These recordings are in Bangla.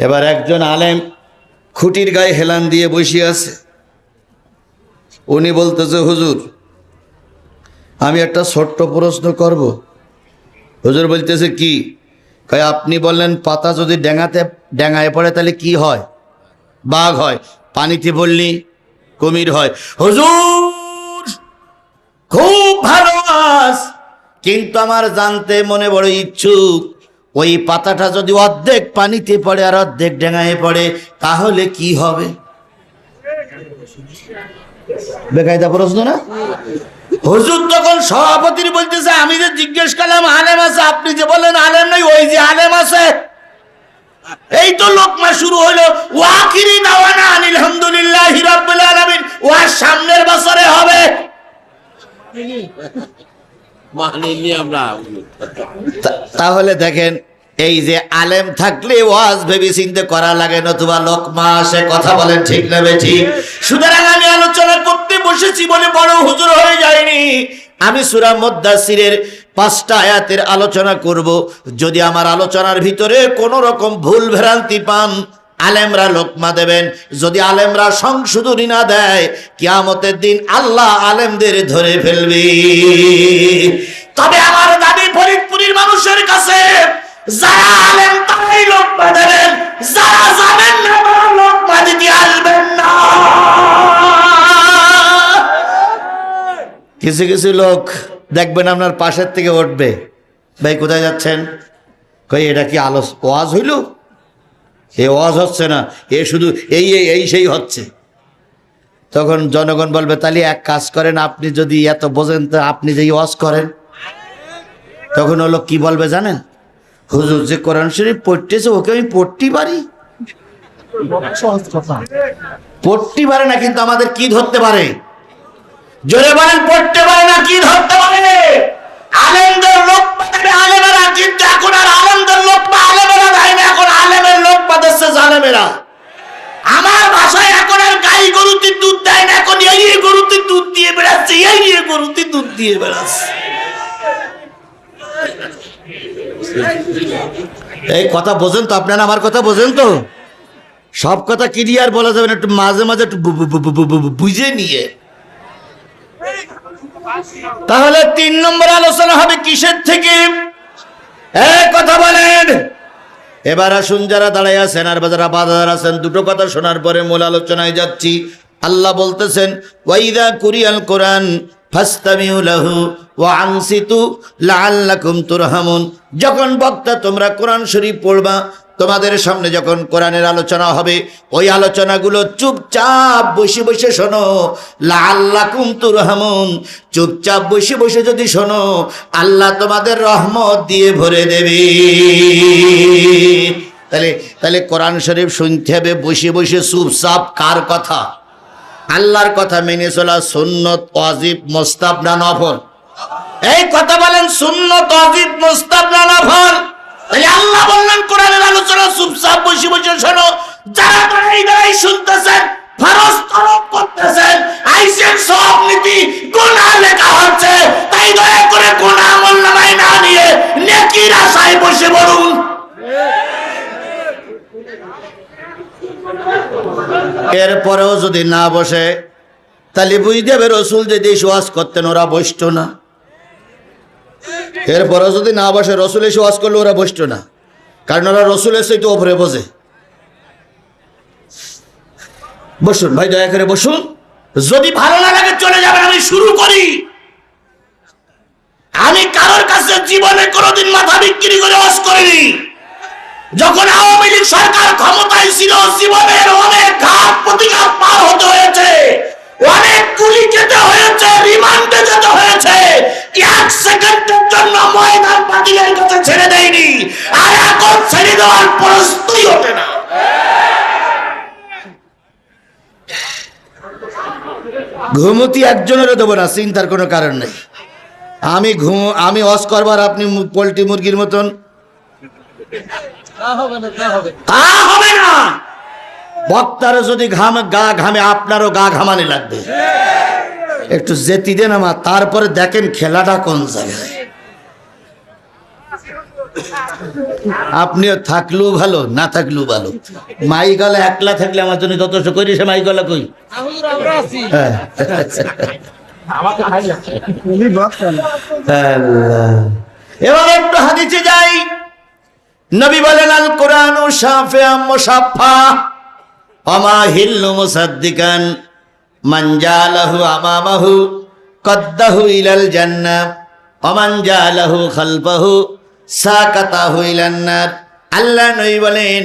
এবার একজন আলেম খুঁটির গায়ে হেলান দিয়ে বসে আছে। উনি বলতেছে, হুজুর আমি একটা ছোট্ট প্রশ্ন করব। হুজুর বলতেছে, কি? কয়, আপনি বললেন পাতা যদি ডেঙায় পড়ে তাহলে কি হয়? বাঘ হয়। পানিতে পড়লি কুমির হয়। হুজুর খুব ভালো আওয়াজ, কিন্তু আমার জানতে মনে বড় ইচ্ছুক, ওই পাতাটা যদি অর্ধেক পানিতে পড়ে আর অর্ধেক ডেঙায় পড়ে তাহলে কি হবে? বেকায়দা প্রশ্ন না? হুজুর তখন সভাপতির বলতেছে, আমি যে জিজ্ঞেস করলাম আলেম আছে, আপনি যে বলেন আলেম নাই, ওই যে আলেম আছে। এই তো লোকমা শুরু হলো, ওয়াকিরি দাওয়ানা আলহামদুলিল্লাহি রাব্বিল আলামিন, ওয়া সামনের বছরে হবে। তাহলে দেখেন, এই যে আলেম থাকলে ওয়াজ ভেবে চিন্তে করা লাগে, নতুবা লোকমা আসে। কথা বলেন ঠিক না বেঠিক? সুতরাং আমি আলোচনা করতে বসেছি বলে বড় হুজুর হয়ে যায়নি। আমি সূরা মুদ্দাসসিরের 5টা আয়াতের আলোচনা করব। যদি আমার আলোচনার ভিতরে কোনো রকম ভুল ভ্রান্তি পান, আলেমরা লোকমা দেবেন। যদি আলেমরা সংশোধনী না দেয়, কিয়ামতের দিন আল্লাহ আলেমদের ধরে ফেলবে। তবে আমার দাবি ফরিদপুরের মানুষের কাছে, যারা আলেম তারাই লোকমা দেবেন, যারা জানেন না তারা লোকমা দিতে আসবেন না। কিছু কিছু লোক দেখবেন আপনার পাশের থেকে উঠবে, ভাই কোথায় যাচ্ছেন? কই, এটা কি ওয়াজ হইল? এ ওয়াজ হচ্ছে না, এ শুধু এই সেই হচ্ছে। তখন জনগণ বলবে, তাহলে এক কাজ করেন, আপনি যদি এত বোঝেন তো আপনি যেই ওয়াজ করেন। তখন হলো কি বলবে জানেন? হুজুর যে কোরআন শরীফ পড়তেছে ওকে আমি পড়তে পারি। পড়তে পারে না, কিন্তু আমাদের কি ধরতে পারে? জোরে বলেন, পড়তে পারে না, কি ধরতে পারে? আলেমদের লোক পাঠাবে আলেমেরা, কিন্তু এখন আর আলেমদের লোক পা আলেমেরা দেয় না, এখন আলেমের লোক পাঠাচ্ছে জালেমেরা। আমার ভাষায় এখন আর গাই গরুতে দুধ দেয় না, এখন এই গরুতে দুধ দিয়ে বেড়াচ্ছে, এই গরুতে দুধ দিয়ে বেড়াচ্ছে। এই কথা বোঝেন তো আপনারা? আমার কথা বোঝেন তো? সব কথা ক্লিয়ার বলা যাবে না, একটু মাঝে মাঝে একটু বুঝে নিয়ে। তাহলে 3 নম্বর আলোচনা হবে কিসের থেকে? কথা বলেন। এবার আসুন, যারা দাঁড়ায় আছেন আর যারা বাজার আছেন, দুটো কথা শোনার পরে মূল আলোচনায় যাচ্ছি। আল্লাহ বলতেছেন, ওয়াইদা কুরিয়াল কোরআন ফাসতামিউ লাহু ওয়া আনসিতু লাআল্লাকুম তুরহামুন। যখন বক্তা তোমরা কোরআন শরীফ পড়বা, তোমাদের সামনে যখন কোরআনের আলোচনা হবে, ওই আলোচনাগুলো চুপচাপ বসে বসে শোনো। লাআল্লাকুম তুরহামুন, চুপচাপ বসে বসে যদি শোনো, আল্লাহ তোমাদের রহমত দিয়ে ভরে দেবে। তাহলে কোরআন শরীফ শুনতে হবে বসে বসে চুপচাপ। কার কথা? আল্লাহর কথা মেনে চলা সুন্নত, ওয়াজিব, মুস্তাহাব না নফল? এই কথা বলেন, সুন্নত, ওয়াজিব, মুস্তাহাব না নফল? আল্লাহ বললেন কোরআনের আলোচনা চুপচাপ বসে বসে শোনো। যারা দাঁড়াই শুনতেছেন, ফরজ তরক করতেছেন, আইসেন সব নীতি গুনাহ লেখা হচ্ছে, তাই দয়া করে গুনাহ আমলনামায় না নিয়ে নেকির আশায় বসে পড়ুন। এরপরেও যদি না বসে, তাহলে বুঝতে হবে রসুল যে দেশ ওয়াজ করতেন ওরা বসত না। এরপরেও যদি না বসে, রসুল এসে ওয়াজ করলে ওরা বসত না, কারণ ওরা রসুল এসে তো ওপরে বসে। বসুন ভাই, দয়া করে বসুন। যদি ভালো না লাগে চলে যাবেন। আমি শুরু করি। আমি কারোর কাছে জীবনে কোনোদিন মাথা বিক্রি করে ওয়াজ করিনি। যখন আওয়ামী লীগ সরকার ক্ষমতায় ছিল, জীবনের অনেক ঘাত প্রতিঘাত পার হতে হয়েছে, অনেক গুলি খেতে হয়েছে, রিমান্ডে যেতে হয়েছে। এক সেকেন্ডের জন্য ময়দান বাতিলের কাছে ছেড়ে দেয়নি, আর এখন ছেড়ে দেওয়ার প্রশ্নই ওঠে না। ঘুমতি একজনেরও দেবো না, চিন্তার কোনো কারণ নেই। আমি ওয়াজ করবার, আপনি পোল্ট্রি মুরগির মতন হবে না। বক্তারও যদি গা ঘামে, আপনারও গা ঘামানি লাগবে। একটু জেতি দেন আমার, তারপরে দেখেন খেলাটা কোন জায়গায়। আপনিও থাকলেও ভালো, না থাকলেও ভালো। মাই গলা একলা থাকলে আমার জন্য যথেষ্ট করি, সে মাই গলা কই। হ্যাঁ। আল্লাহ। এবার একটু হাদিসে যাই। নবী বলেন আল কোরআনু শাফিআম মুসাফফা ওমা হিল্লু মুসাদ্দিকান মান জালাহু আমামাহু কদ্দাহু ইলাল জান্নাহ ওয়া মান জালাহু খালফাহু সাকাতাহু ইলান নার। আল্লাহ নবী বলেন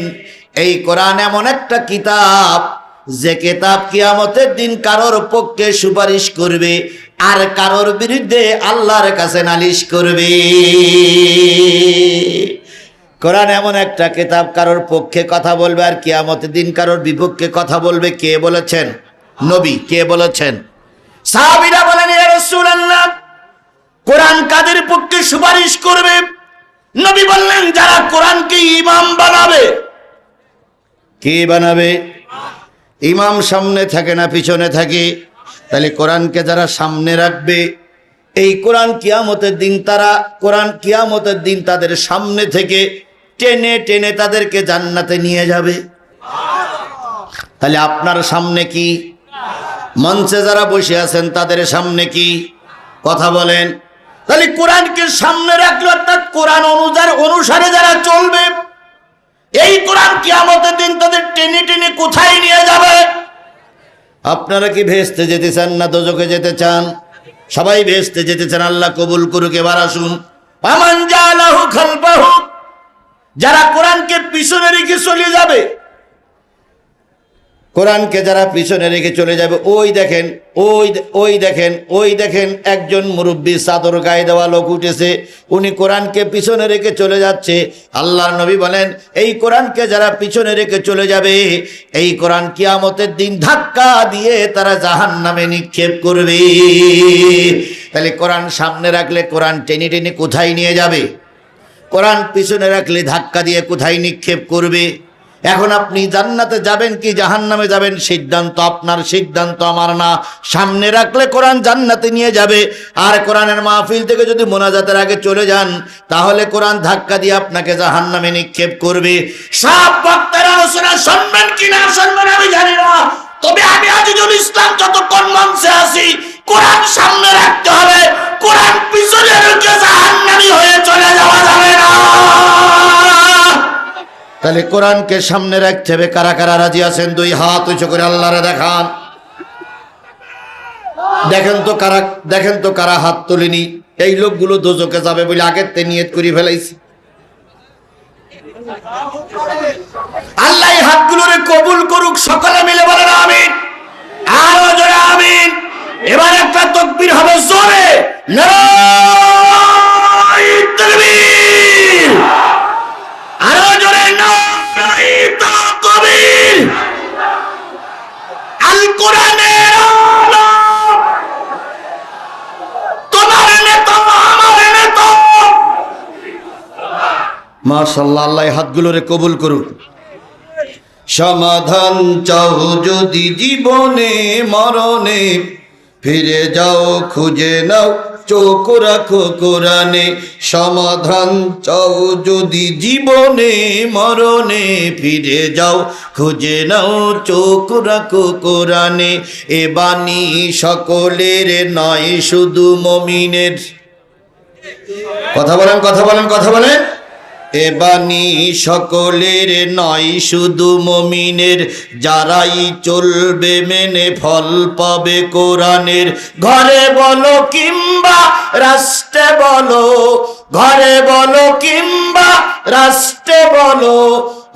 এই কোরআন এমন একটা কিতাব যে কিতাব কিয়ামতের দিন কারোর পক্ষে সুপারিশ করবে আর কারোর বিরুদ্ধে আল্লাহর কাছে নালিশ করবে। কোরআন এমন একটা কিতাব কারোর পক্ষে কথা বলবে আর কিয়ামতের দিন কারোর বিপক্ষে কথা বলবে। কে বলেছেন? নবী। কে বলেছেন? সাহাবীরা বলেন ইয়া রাসূলুল্লাহ কোরআন কাদের পক্ষে সুপারিশ করবে? নবী বললেন যারা কোরআনকে ইমাম বানাবে। কে বানাবে? ইমাম সামনে থাকে না পিছনে থাকে? তাহলে কোরআনকে যারা সামনে রাখবে, এই কোরআন কিয়ামতের দিন তাদের সামনে থেকে টেনে টেনে তাদেরকে জান্নাতে নিয়ে যাবে। তাহলে আপনার সামনে কি? মঞ্চে যারা বসে আছেন তাদের সামনে কি? কথা বলেন। তাহলে কোরআনকে সামনে রাখলে অর্থাৎ কোরআন অনুসারে যারা চলবে, এই কোরআন কিয়ামতের দিন তাদের টেনে টেনে কোথায় নিয়ে যাবে? আপনারা কি ভেস্তে যেতে চান না দোজখে যেতে চান? সবাই ভেস্তে যেতে চান। আল্লাহ কবুল করুক। এবার আসুন আমান জালাহু খালফাহু, যারা কোরআনকে পিছনে রেখে চলে যাবে, কোরআনকে যারা পিছনে রেখে চলে যাবে, ওই দেখেন একজন মুরব্বী চাদর গায়ে দেওয়া লোক উঠেছে, উনি কোরআনকে পিছনে রেখে চলে যাচ্ছে। আল্লাহর নবী বলেন এই কোরআনকে যারা পিছনে রেখে চলে যাবে, এই কোরআন কিয়ামতের দিন ধাক্কা দিয়ে তারা জাহান্নামে নিক্ষেপ করবে। তাহলে কোরআন সামনে রাখলে কোরআন টেনে টেনে কোথায় নিয়ে যাবে? কোরআন পিছনে রাখলে ধাক্কা দিয়ে কোথায় নিক্ষেপ করবে? এখন আপনি জান্নাতে যাবেন কি জাহান্নামে যাবেন সিদ্ধান্ত আপনার, সিদ্ধান্ত আমার না। সামনে রাখলে কোরআন জান্নাতে নিয়ে যাবে, আর কোরআনের মাহফিল থেকে যদি মোনাজাতের আগে চলে যান তাহলে কোরআন ধাক্কা দিয়ে আপনাকে জাহান্নামে নিক্ষেপ করবে। সব বক্তার আলোচনা শুনবেন কি না শুনবেন আমি জানি না, তবে আমি আজিজুল ইসলাম যতক্ষণ মঞ্চে আছি কোরআন সামনে রাখতে হবে, কোরআন পিছনে রেখে জাহান্নামী হয়ে চলে যাওয়া যাবে না। তাহলে কোরআনকে সামনে রাখতে হবে। কারা কারা রাজি আছেন? দুই হাত উঁচু করে আল্লাহরে দেখান। দেখেন তো কারা হাত তোলেনি। এই লোকগুলো দোজখে যাবে বলে আগের তে নিয়ত করে ফেলাইছি। আল্লাহ এই হাতগুলোরে কবুল করুক। সকলে মিলে বলেন আমিন। আরো জোরে আমিন। এবার একটা তাকবীর হবে জোরে, নারায়ে তাকবীর। আরো জোরে নারায়ে তাকবীর। আল কোরআনের আলো, তোমার নেতা আমার নেতা। মাশাআল্লাহ। আল্লাহ এই হাতগুলোরে কবুল করুক। সমাধান চাও যদি জীবনে মরণে, ফিরে যাও খুঁজে নাও চোখ রাখো কোরআনে। সমাধান চাও যদি জীবনে মরণে, ফিরে যাও খুঁজে নাও চোখ রাখো কোরআনে। এ বাণী সকলের নয় শুধু মুমিনের। কথা বলেন, কথা বলেন, কথা বলেন। এ বাণী সকলের নয় শুধু মুমিনের, যারাই চলবে মেনে ফল পাবে কোরআনের। ঘরে বলো কিংবা রাষ্ট্রে বলো, ঘরে বলো কিংবা রাষ্ট্রে বলো,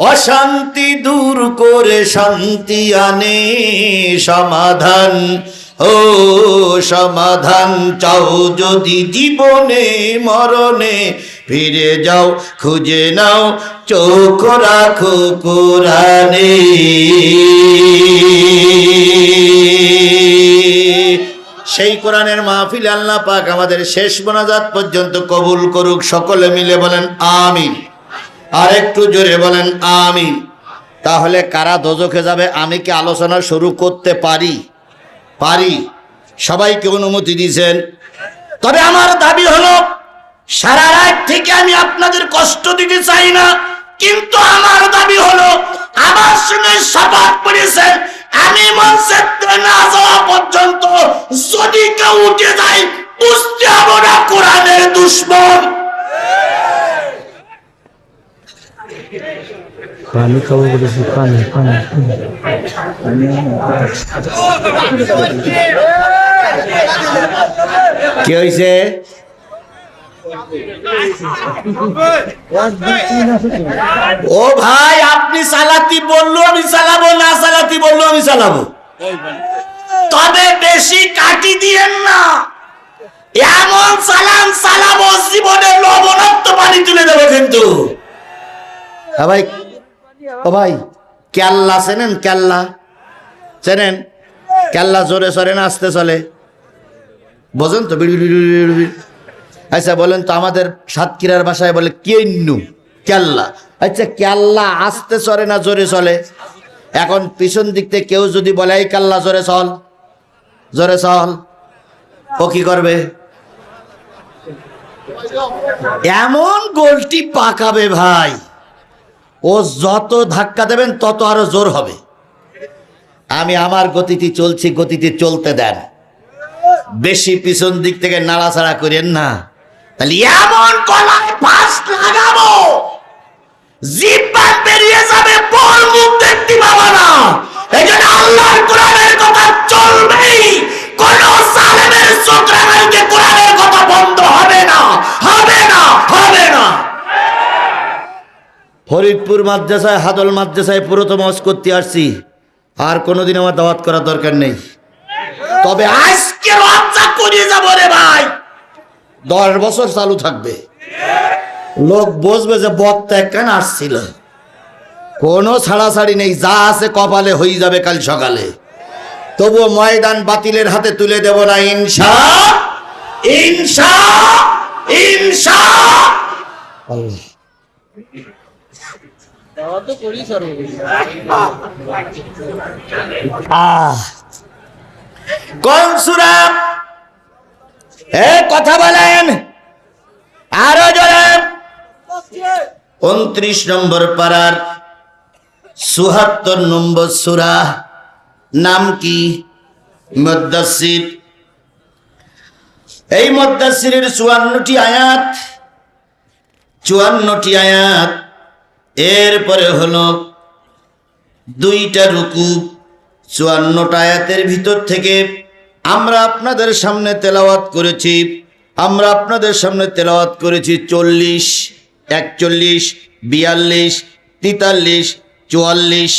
অশান্তি দূর করে শান্তি আনে সমাধান। ও সমাধান চাও যদি জীবনে মরণে, ফিরে যাও খুঁজে নাও চোখ রাখো কোরআনে। সেই কোরআনের মাহফিল আল্লাহ পাক আমাদের শেষ মোনাজাত পর্যন্ত কবুল করুক। সকলে মিলে বলেন আমিন। আর একটু জোরে বলেন আমিন। তাহলে কারা দোজখে যাবে আমি কি আলোচনা শুরু করতে পারি? পারি। সবাইকে অনুমতি দিয়েছেন। তবে আমার দাবি হলো সারা রাত থেকে আমি আপনাদের কষ্ট দিতে চাই না, কিন্তু আমার দাবি হলো আমার সঙ্গে শপথ করেছেন আমি মঞ্চে না যাওয়া পর্যন্ত যদি কেউ উঠে যায় বুঝতে হবে না কোরআনের দুশ্মন। পানি খাবো বলেছি, পানি পানি কি হয়েছে? ও ভাই, আপনি চালাতি বললো আমি চালাবো, না চালাতি বললো আমি চালাবো, তবে বেশি কাটি দিয়েন না। এমন চালান চালাবো জীবনে লবণাক্ত পানি তুলে দেবো কিন্তু। হ্যাঁ ভাই, ও ভাই, কেল্লা চেনেন? কেল্লা চেনেন? কেল্লা জোরে সরে না আস্তে চলে? বোঝেন তো? আচ্ছা বলেন তো, আমাদের সাতক্ষীরার ভাষায় বলে কেন্নু, কেল্লা। আচ্ছা কেল্লা আস্তে চলে না জোরে চলে? এখন পিছন দিক থেকে কেউ যদি বলে এই কেল্লা জোরে চল, জোরে চল, ও কি করবে? এমন গোলটি পাকাবে ভাই, ও যত ধাক্কা দেবেন তত আরো জোর হবে। আমি আমার গতিতে চলছি, গতিতে চলতে দেন, বেশি পিছন দিক থেকে নাড়াচাড়া করেন না, তাহলে এমন গলায় ফাঁস লাগাবো জিহ্বা বেরিয়ে যাবে, বল মুখ দেখতে পাবা না। এই জন্য আল্লাহর কোরআনের কথা চলবেই, কোন জালেমের চোখ রাঙাইতে কোরআনের কথা বন্ধ হবে না, হবে না, হবে না। ফরিদপুর মাদ্রাসায়, হাদল মাদ্রাসায় পুরোতম ওয়াজ করতে আসছি, আর কোনোদিন আমার দাওয়াত করার দরকার নেই, তবে আজকে লজ্জা করিয়ে যাবো রে ভাই। 10 বছর চালু থাকবে, লোক বুঝবে যে বক্তা একখান আসছিল, কোনো ছাড়াছাড়ি নেই, যা আছে কপালে হয়ে যাবে কাল সকালে। তবুও ময়দান বাতিলের হাতে তুলে দেব না, ইনশা ইনশা ইনশা আল্লাহ। কোন সূরা? কথা বলেন আরো জোরে। 29 নম্বর পারার 74 নম্বর সূরা, নাম কি? মুদ্দাসসির। এই মুদ্দাসসিরের 54টি আয়াত, 54টি আয়াত, এরপরে হলো 2টা রুকু। 54টা আয়াতের ভিতর থেকে আমরা আপনাদের সামনে তেলাওয়াত করেছি, 40, 41, 42, 43, 44,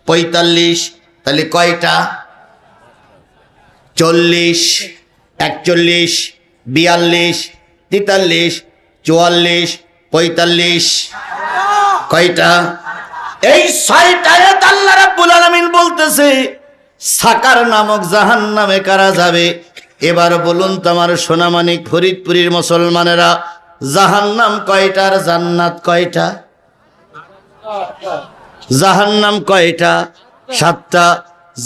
45। তাহলে কয়টা? 40, 41, 42, 43, 44, 45। কয়টা? এই 6টা আয়াত আল্লাহ রাব্বুল আলামিন বলতেছে সাকার নামক জাহান্নামে কারা যাবে। এবার বলুন তো আমার সোনামানিক ফরিদপুরের মুসলমানেরা, জাহান্নাম কয়টা আর জান্নাত কয়টা? জাহান্নাম কয়টা? 7টা।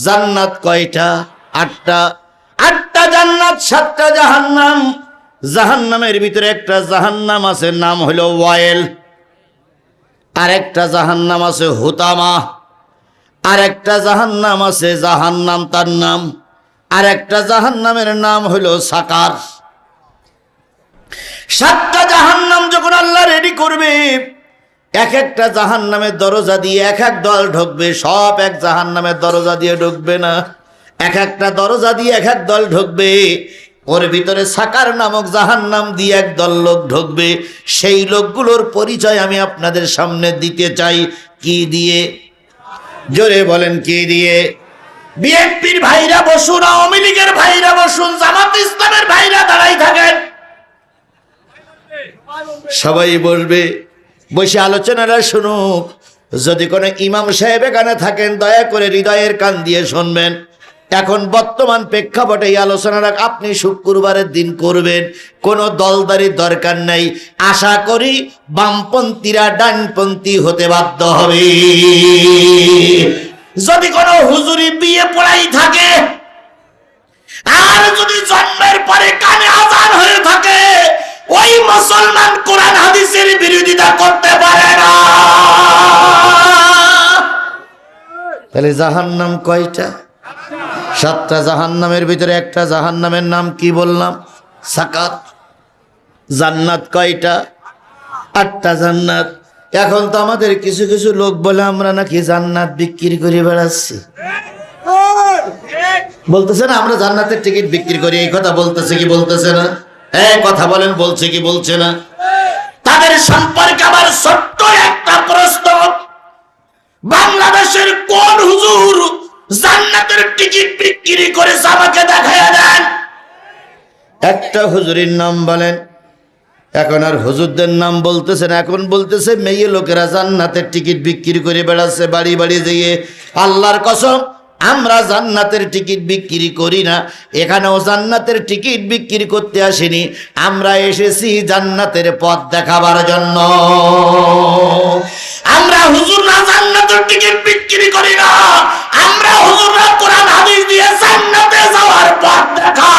জান্নাত কয়টা? 8টা। 8টা জান্নাত, 7টা জাহান্নাম। জাহান্নামের ভিতরে একটা জাহান্নাম আছে, নাম হলো ওয়াইল। আরেকটা জাহান্নাম আছে হুতামা। আরেকটা জাহান্নাম আছে জাহান্নাম, তার নাম। আরেকটা জাহান্নামের নাম হলো সাকার। 7টা জাহান্নাম যখন আল্লাহ রেডি করবে, এক একটা জাহান্নামের দরজা দিয়ে এক এক দল ঢুকবে, সব এক জাহান্নামের দরজা দিয়ে ঢুকবে না, এক একটা দরজা দিয়ে এক এক দল ঢুকবে। ওর ভিতরে সাকার নামক জাহান্নাম দিয়ে এক দল লোক ঢুকবে। সেই লোকগুলোর পরিচয় আমি আপনাদের সামনে দিতে চাই। কি দিয়ে? জোরে বলেন, কি দিয়ে? বিএনপির ভাইরা বসুন, আওয়ামী লীগের ভাইরা বসুন, জামাত ইসলামের ভাইরা দাঁড়াই থাকেন, সবাই বলবে, বসে আলোচনাটা শুনুক। যদি কোনো ইমাম সাহেব এখানে থাকেন দয়া করে হৃদয়ের কান দিয়ে শুনবেন। এখন বর্তমান প্রেক্ষাপটে এই আলোচনাটা আপনি শুক্রবারের দিন করবেন, কোনো দলদারির দরকার নাই। আশা করি বামপন্থীরা ডানপন্থী হতে বাধ্য হবে। যদি কোনো হুজুরি বিয়ে পড়াই থাকে, আর যদি জন্মের পরে কানে আজান হয়ে থাকে, ওই মুসলমান কোরআন হাদিসের বিরোধিতা করতে পারে না। তাহলে জাহান্নাম কয়টা? 7টা জাহান্নামের ভিতরে একটা জাহান্নামের নাম কি বললাম? সাকাত। জান্নাত কয়টা? 8টা জান্নাত। এখন তো আমাদের কিছু কিছু লোক বলে আমরা নাকি জান্নাত বিক্রি করে বেড়াচ্ছি, বলতেছে না আমরা জান্নাতের টিকিট বিক্রি করি, এই কথা বলতেছে কি বলতেছে না? এই কথা বলেন, বলছে কি বলছে না? তাদের সম্পর্কে আবার ছোট্ট একটা প্রশ্ন, বাংলাদেশের কোন হুজুর জান্নাতের টিকিট বিক্রি করেছে আমাকে দেখায়া দেন। একটা হুজুরের নাম বলেন। এখন আর হুজুরদের নাম বলতেছে না, এখন বলতেছে মেয়ে লোকেরা জান্নাতের টিকিট বিক্রি করে বেড়াচ্ছে বাড়ি বাড়ি যেয়ে। আল্লাহর কসম, আমরা জান্নাতের টিকিট বিক্রি করি না। এখানেও জান্নাতের টিকিট বিক্রি করতে আসিনি, আমরা এসেছি জান্নাতের পথ দেখাবার জন্য। আমরা হুজুররা জান্নাতের টিকিট বিক্রি করি না, আমরা হুজুররা কোরআন হাদিস দিয়ে জান্নাতে যাওয়ার পথ দেখাই।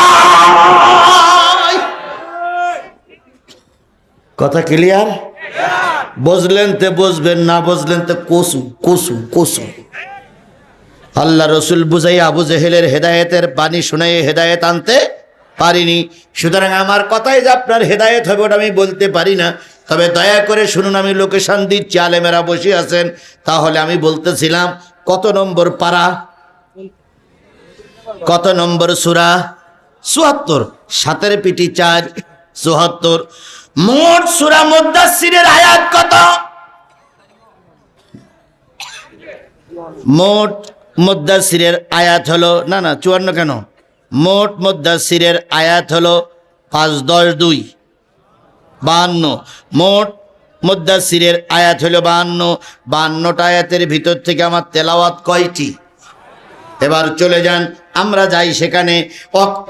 কথা ক্লিয়ার? বুঝলেন তে বুঝবেন, না বুঝলেন তো কসু কসু কসু। আল্লাহ রসুল বুঝাই আবু জেহেলের হেদায়েতের বাণী শুনাই হেদায়েত আনতে পারিনি। সুতরাং আমার কথাই যে আপনার হেদায়েত হবে ওটা আমি বলতে পারি না। তবে দয়া করে শুনুন, আমি লোকেশন দিচ্ছি, আলেমেরা বসে আছেন। তাহলে আমি বলতেছিলাম কত নম্বর পারা, কত নম্বর সূরা? ৭৪। ৭-এর পিটি 4, ৭৪। মোট সূরা মুদ্দাসসিরের আয়াত কত? মোট মুদ্দাসসিরের আয়াত হলো, না ৫৪ কেন, মোট মুদ্দাসসিরের আয়াত হলো ৫, ১০, ২, ৫২। মোট মুদ্দাসসিরের আয়াত হলো ৫২। ৫২টা আয়াতের ভিতর থেকে আমার তেলাওয়াত কয়টি? এবার চলে যান, আমরা যাই সেখানে।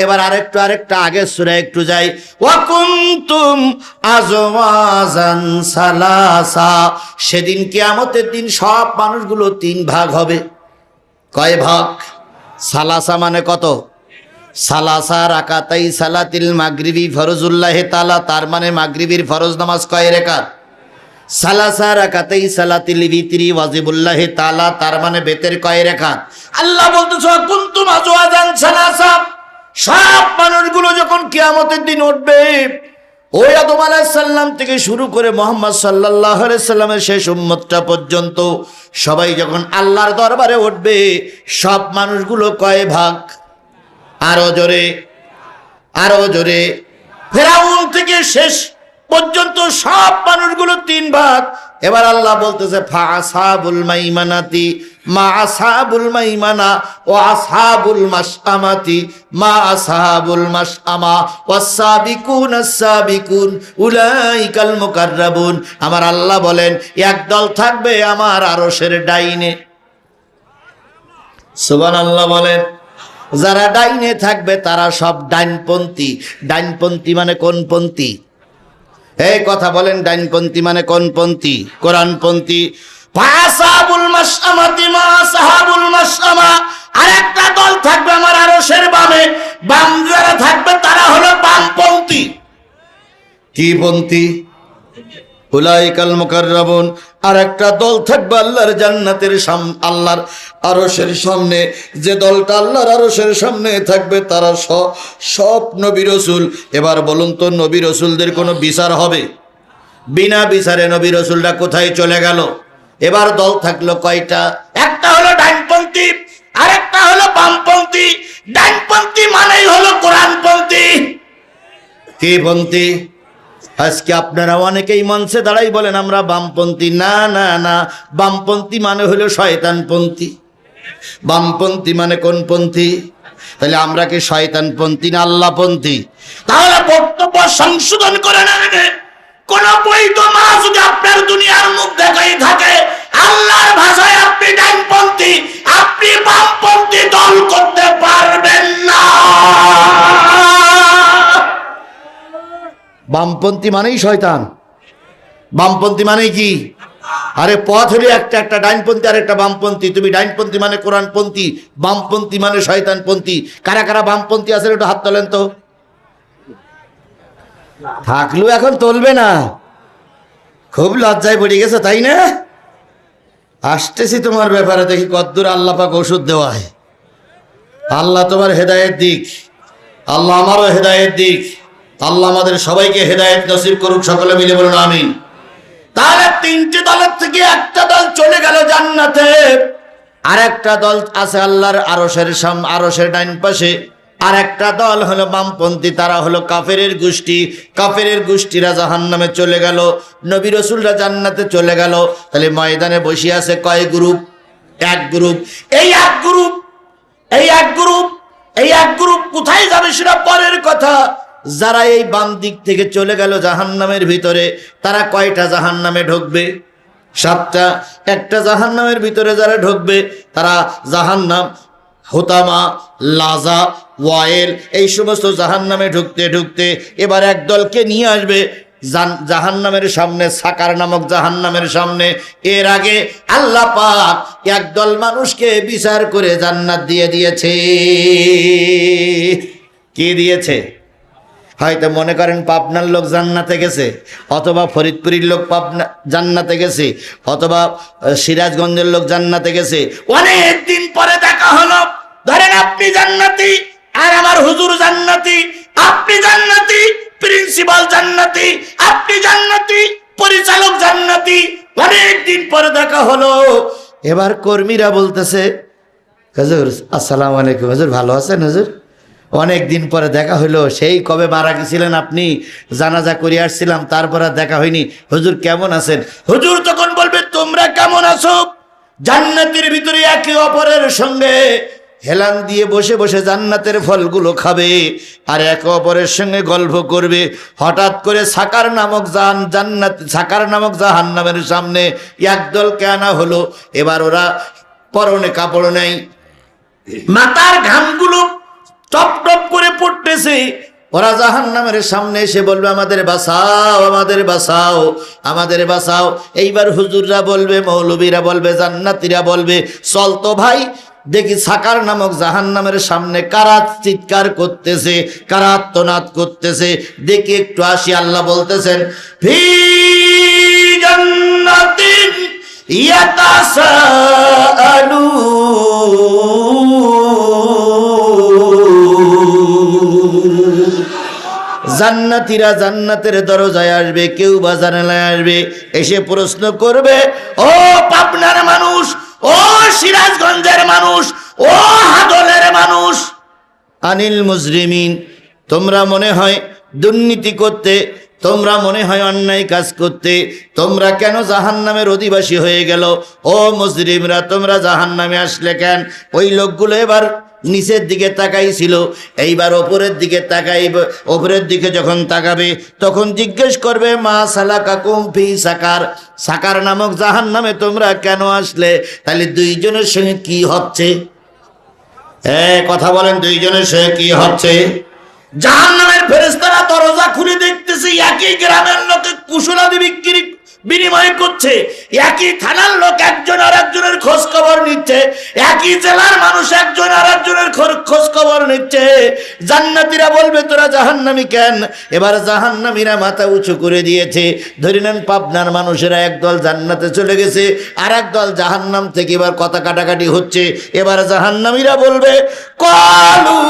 এবার আরেকটা আগের সূরা একটু যাই। ওয়াকুনতুম আজওয়াজান সালাসা। সেদিন কিয়ামতের দিন সব মানুষগুলো 3 ভাগ হবে। কয় ভাগ? সালাসা মানে কত? সালাসা রাকাতাই সালাতিল মাগরিবি ফরজুল্লাহ তাআলা, তার মানে মাগরিবির ফরজ নামাজ কয় রাকাত? সালাসা রাকাতাই সালাতিল বিতরি ওয়াজিবুল্লাহ তাআলা, তার মানে বেতের কয় রাকাত? আল্লাহ বলতেছে কুনতুম আজওয়াজান সালাসা। সব মানুষগুলো যখন কিয়ামতের দিন উঠবে, ওই আদম আলাইহিস সালাম থেকে শুরু করে মুহাম্মদ সাল্লাল্লাহু আলাইহি সাল্লামের শেষ উম্মতটা পর্যন্ত সবাই যখন আল্লাহর দরবারে উঠবে, সব মানুষগুলো কয় ভাগ? আরো জোরে, আরো জোরে। ফেরাউন থেকে শেষ পর্যন্ত সব মানুষগুলো 3 ভাগ। এবার আল্লাহ বলতেছে ফা আসহাবুল মাইমানাতি মা আসহাবুল মাইমানা ও আসহাবুল মাশআমাতি মা আসহাবুল মাশআমা ওয়াসাবিকুন আস-সাবিকুন উলাইকাল মুকাররাবুন। আমার আল্লাহ বলেন একদল থাকবে আমার আরশের ডাইনে। সুবহানাল্লাহ বলেন। যারা ডাইনে থাকবে তারা সব ডাইনপন্থী। ডাইনপন্থী মানে কোন পন্থী? এই কথা বলেন, ডাইনপন্থী মানে কোন পন্থী? কোরআনপন্থী। ফাসাবুল মাশআমাতি মা আসহাবুল মাশআমা। আরেকটা দল থাকবে আমার আরশের বামে। বাম যারা থাকবে তারা হলো বামপন্থী। কি পন্থী? উলাইকাল মুকাররাবুন। আর একটা দল থাকবে আল্লাহর জান্নাতের সামনে, আল্লাহর আরশের সামনে। যে দলটা আল্লাহর আরশের সামনে থাকবে তারা সব নবী রাসূল। এবার বলুন তো, নবী রাসূলদের কোনো বিচার হবে? বিনা বিচারে নবী রাসূলরা কোথায় চলে গেল? এবার দল থাকলো কয়টা? একটা হলো ডাইনপন্থী, আরেকটা হলো বামপন্থী। ডাইনপন্থী মানেই হলো কোরআনপন্থী। কি পন্থী? আজকে আপনারা অনেকেই মঞ্চে দাঁড়াই বলেন আমরা বামপন্থী। না না না, বামপন্থী মানে হলো শয়তানপন্থী। বামপন্থী মানে কোন পন্থী? তাহলে আমরা কি শয়তানপন্থী না আল্লাহপন্থী? তাহলে বক্তব্য সংশোধন করে নেন। কোন বৈধ মা যদি আপনার দুনিয়ার মুখ দেখাই থাকে, আল্লাহর ভাষায় আপনি ডাইনপন্থী, আপনি বামপন্থী দল করতে পারবেন না। বামপন্থী মানেই শয়তান। বামপন্থী মানে কি? আরে পথ হলে একটা ডাইনপন্থী আর একটা বামপন্থী। তুমি ডাইনপন্থী মানে কোরআনপন্থী, বামপন্থী মানে শয়তানপন্থী। কারা কারা বামপন্থী আছেন একটু হাত তোলেন তো। থাকলেও এখন তুলবে না, খুব লজ্জায় পড়ে গেছে তাই না? আসতেছি তোমার ব্যাপারে, দেখি কদ্দূর আল্লাহ পাক ওষুধ দেওয়ায়। আল্লাহ তোমার হেদায়েত দিক, আল্লাহ আমারও হেদায়েত দিক, আল্লাহ আমাদের সবাইকে হেদায়েত নসিব করুক, সকলে মিলে বলুন আমিন। তাহলে তিনটে দলের থেকে একটা দল চলে গেল জান্নাতে, আর একটা দল আছে আল্লাহর আরশের ডাইন পাশে, আর একটা দল হলো বামপন্থী, তারা হলো কাফেরের গোষ্ঠী। কাফেরের গোষ্ঠীরা জাহান্নামে চলে গেল, নবী রাসূলরা জান্নাতে চলে গেল। তাহলে ময়দানে বসে আছে কয় গ্রুপ? এক গ্রুপ। এই এক গ্রুপ কোথায় যাবে সেটা পরের কথা। যারা এই বাম দিক থেকে চলে গেল জাহান্নামের ভিতরে, তারা কয়টা জাহান্নামে ঢুকবে? 7টা। একটা জাহান্নামের ভিতরে যারা ঢুকবে তারা জাহান্নাম, হুতামা, লাজা, ওয়াইল, এই সমস্ত জাহান্নামে ঢুকতে ঢুকতে এবার এক দলকে নিয়ে আসবে জাহান্নামের সামনে, সাকার নামক জাহান্নামের সামনে। এর আগে আল্লাহ পাক একদল মানুষকে বিচার করে জান্নাত দিয়ে দিয়েছে। কি দিয়েছে? হয়তো মনে করেন পাবনার লোক জান্নাতে গেছে, অথবা ফরিদপুরের লোক জান্নাতে গেছে, অথবা সিরাজগঞ্জের লোক জান্নাতে গেছে। অনেক দিন পরে দেখা হলো, ধরেন আপনি জান্নাতি আর আমার হুজুর জান্নাতি, আপনি জান্নাতি, প্রিন্সিপাল জান্নাতি, আপনি জান্নাতি, পরিচালক জান্নাতি। অনেক দিন পরে দেখা হলো, এবার কর্মীরা বলতেছে, হুজুর আসসালামু আলাইকুম, হুজুর ভালো আছেন? হুজুর অনেক দিন পরে দেখা হইলো, সেই কবে মারা গেছিলেন আপনি, জানাজা করে আসছিলাম, তারপরে দেখা হয়নি, হুজুর কেমন আছেন? হুজুর তখন বলবে, তোমরা কেমন আছো? জান্নাতের ভিতরে একে অপরের সঙ্গে হেলান দিয়ে বসে বসে জান্নাতের ফলগুলো খাবে আর একে অপরের সঙ্গে গল্প করবে। হঠাৎ করে সাকার নামক জাহান্নামের সামনে একদলকে আনা হলো। এবার ওরা পরনে কাপড় নেই, মাথার ঘামগুলো টপ টপ করে পড়তেছে। ওরা জাহান্নামের সামনে এসে বলবে, আমাদের বাঁচাও, আমাদের বাঁচাও, আমাদের বাঁচাও। এইবার হুজুররা বলবে, মৌলবীরা বলবে, জান্নাতীরা বলবে, চল তো ভাই দেখি সাকার নামক জাহান্নামের সামনে কারা চিৎকার করতেছে, কারা আর্তনাদ করতেছে, দেখি একটু আসি। আল্লাহ বলতেছেন, ফি জান্নাতিন ইয়াতাসাআলুন। জান্নাতীরা জান্নাতের দরজায় আসবে, কেউ বা জানালায় আসবে, এসে প্রশ্ন করবে, ও পাবনার মানুষ, ও সিরাজগঞ্জের মানুষ, ও হাদলের মানুষ, আনিল মুজরিমিন, তোমরা মনে হয় দুর্নীতি করতে, তোমরা মনে হয় অন্যায় কাজ করতে, তোমরা কেন জাহান্নামের অধিবাসী হয়ে গেল? ও মুজরিমরা, তোমরা জাহান্নামে আসলে কেন? ওই লোকগুলো এবার নিচের দিকে তাকাইছিল, এইবার ওপরের দিকে তাকাইবে। ওপরের দিকে যখন তাকাবে তখন জিজ্ঞেস করবে, মা সালাকাকুম ফি সাকার, সাকার নামক জাহান্নামে তোমরা কেন আসলে? তাহলে দুইজনের সঙ্গে কি হচ্ছে? কথা বলেন, দুইজনের সঙ্গে কি হচ্ছে? জাহান্নামের ফেরেশতারা দরজা খুলে দেখতেছে, একই গ্রামের লোকে কুশলাদি বিনিময় করছে, একই থানার লোক একজন আর একজনের খোঁজ খবর নিচ্ছে, একই জেলার মানুষ একজন আর একজনের খোঁজ খবর নিচ্ছে। জান্নাতীরা বলবে, তোরা জাহান্নামী কেন? এবার জাহান্নামীরা মাথা উঁচু করে দিয়েছে। ধরে নেন পাবনার মানুষেরা একদল জান্নাতে চলে গেছে, আর একদল জাহান্নাম থেকে এবার কথা কাটাকাটি হচ্ছে। এবার জাহান্নামীরা বলবে, ক্বালু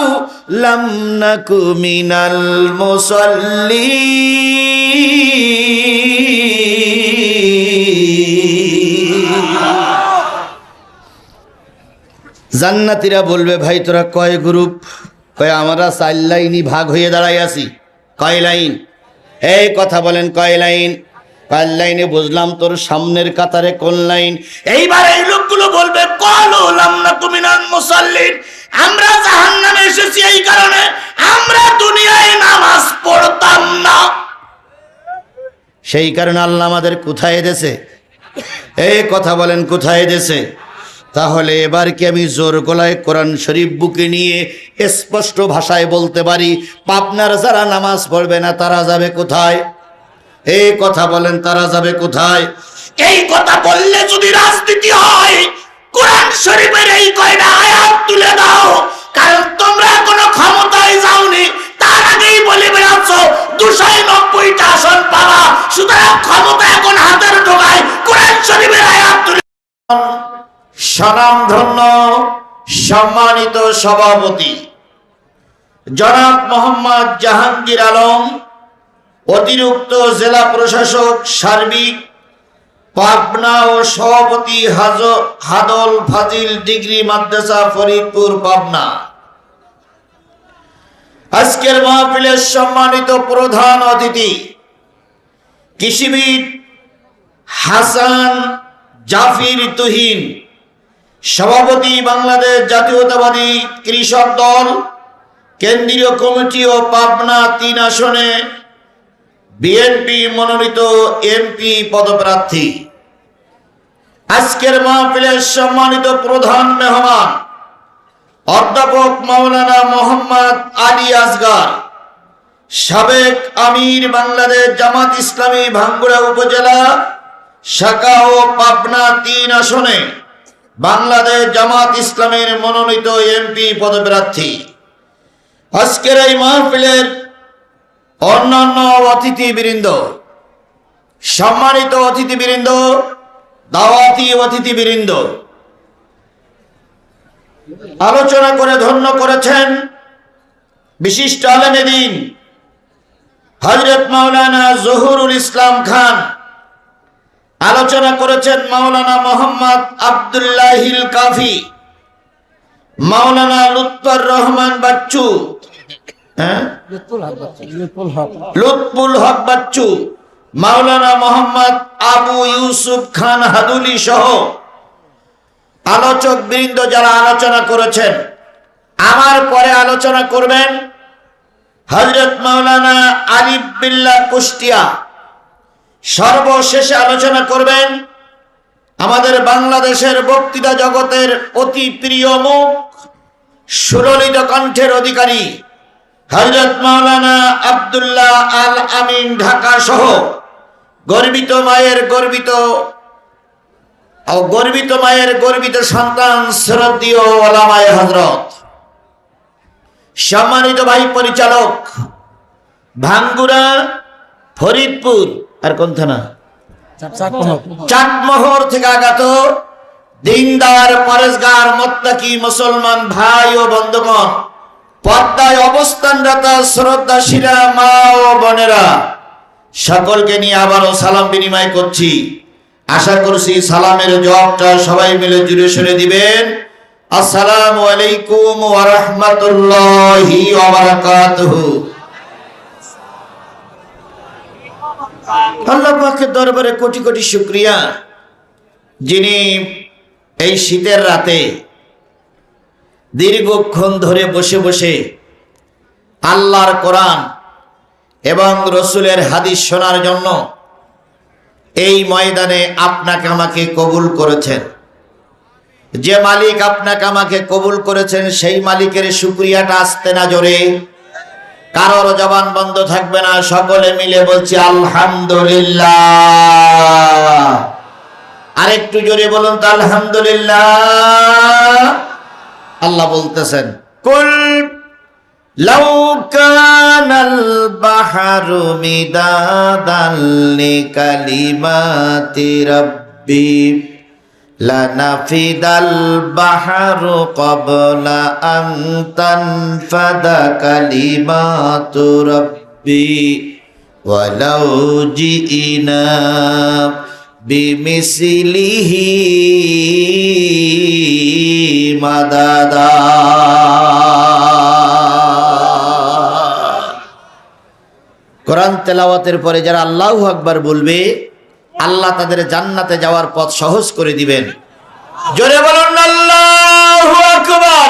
লাম নাকু মিনাল মুসাল্লিন। জান্নাতীরা বলবে, ভাই তোরা কয় গ্রুপ? কয় আমরা 4 লাইনই ভাগ হয়ে দাঁড়াই আছি। কয় লাইন? এই কথা বলেন, কয় লাইন? 5 লাইনে বুঝলাম, তোর সামনের কাতারে কোন লাইন? এইবার এই লোকগুলো বলবে, ক্বালু লাম নাকু মিনাল মুসাল্লিন, আমরা জাহান্নামে এসেছি এই কারণে আমরা দুনিয়ায় নামাজ পড়তাম না, সেই কারণে আল্লাহ আমাদের কোথায় দেশে? এই কথা বলেন, কোথায় দেশে? তাহলে এবার কি আমি জোর গলায় কোরআন শরীফ বুকে নিয়ে স্পষ্ট ভাষায় বলতে পারি, পাবনার যারা নামাজ পড়বে না তারা যাবে কোথায়? এই কথা বলেন, তারা যাবে কোথায়? এই কথা বললে যদি রাজনীতি হয়, কোরআন শরীফের এই কয়টা আয়াত তুলে দাও, কারণ তোমরা কোনো ক্ষমতায় যাওনি, তার আগেই বলে বেড়াচ্ছ 290টা আসন পাওয়া। সুতরাং ক্ষমতা এখন হাতের ঢোকায়। কোরআন শরীফের আয়াত তুলে স্বনামধন্য সম্মানিত সভাপতি জনাব মোহাম্মদ জাহাঙ্গীর আলম, অতিরিক্ত জেলা প্রশাসক সার্বিক পাবনা ও সভাপতি হাদল ফাজিল ডিগ্রি মাদ্রাসা ফরিদপুর পাবনা। আজকের মাহফিলের সম্মানিত প্রধান অতিথি কৃষিবিদ হাসান জাফির তুহিন, সভাপতি বাংলাদেশ জাতীয়তাবাদী কৃষক দল কেন্দ্রীয় কমিটি ও পাবনা 3 আসনে বিএনপি মনোনীত এমপি পদপ্রার্থী। আজকের মাহফিলের সম্মানিত প্রধান মেহমান অধ্যাপক মাওলানা মোহাম্মদ আলী আসগর, সাবেক আমির বাংলাদেশ জামাত ইসলামী ভাঙ্গুড়া উপজেলা শাখা ও পাবনা 3 আসনে বাংলাদেশ জামাত ইসলামের মনোনীত এমপি পদপ্রার্থী। আজকের এই মাহফিলের অন্যান্য অতিথিবৃন্দ, সম্মানিত অতিথিবৃন্দ, দাওয়াতি অতিথিবৃন্দ, আলোচনা করে ধন্য করেছেন বিশিষ্ট আলেমে দ্বীন হযরত মাওলানা জহুরুল ইসলাম খান, আলোচনা করেছেন মাওলানা মোহাম্মদ আব্দুল্লাহিল কাফি, মাওলানা লুৎফর রহমান বাচ্চু, লুৎফুল হক বাচ্চু, মাওলানা মোহাম্মদ আবু ইউসুফ খান হাদুলি সহ আলোচক বৃন্দ যারা আলোচনা করেছেন। আমার পরে আলোচনা করবেন হযরত মাওলানা আলিফ বিল্লাহ কুষ্টিয়া। সর্বশেষে আলোচনা করবেন আমাদের বাংলাদেশের বক্তৃতা জগতের অতি প্রিয় মুখ, সুললিত কণ্ঠের অধিকারী হযরত মাওলানা আব্দুল্লাহ আল আমিন ঢাকা সহ গর্বিত মায়ের গর্বিত সন্তান শ্রদ্ধেয় ওলামায়ে হযরত। সম্মানিত ভাই পরিচালক, ভাঙ্গুড়া, ফরিদপুর আর কোন থানা, চাটমোহর থেকে আগত দিনদার, পরেশগার, মুত্তাকি মুসলমান ভাই ও বন্ধুগণ, পর্দায় অবস্থানরত শ্রদ্ধাশীলা মা ও বোনেরা, সকলকে নিয়ে আবারও সালাম বিনিময় করছি। আশা করছি সালামের জবাবটা সবাই মিলে জুড়ে সরে দিবেন। আসসালামু আলাইকুম ওয়া রাহমাতুল্লাহি ওয়া বারাকাতুহু। আল্লাহ পাকের দরবারে কোটি কোটি শুকরিয়া, যিনি এই শীতের রাতে দীর্ঘক্ষণ ধরে বসে বসে আল্লাহর কোরআন এবং রসুলের হাদিস শোনার জন্য এই ময়দানে আপনাকে আমাকে কবুল করেছেন। যে মালিক আপনাকে আমাকে কবুল করেছেন সেই মালিকের শুকরিয়াটা আসতে না জোরে, কারোর জবান বন্ধ থাকবে না, সকলে মিলে বলছি আলহামদুলিল্লাহ। আরেকটু জোরে বলুন তো আলহামদুলিল্লাহ। আল্লাহ বলতেছেন, কুল লাউ কানাল বাহরু মিদাদান লিকালিমাতি রাব্বি লানাফিদাল বাহরু ক্বাবলা আন তানফাদা কালিমাতু রাব্বি ওয়ালাউ জিইনা বিমিসলিহি মাদাদা। কোরআন তেলাওয়াতের পরে যারা আল্লাহু আকবার বলবে, আল্লাহ তাদের জান্নাতে যাওয়ার পথ সহজ করে দিবেন। জোরে বলুন আল্লাহু আকবার।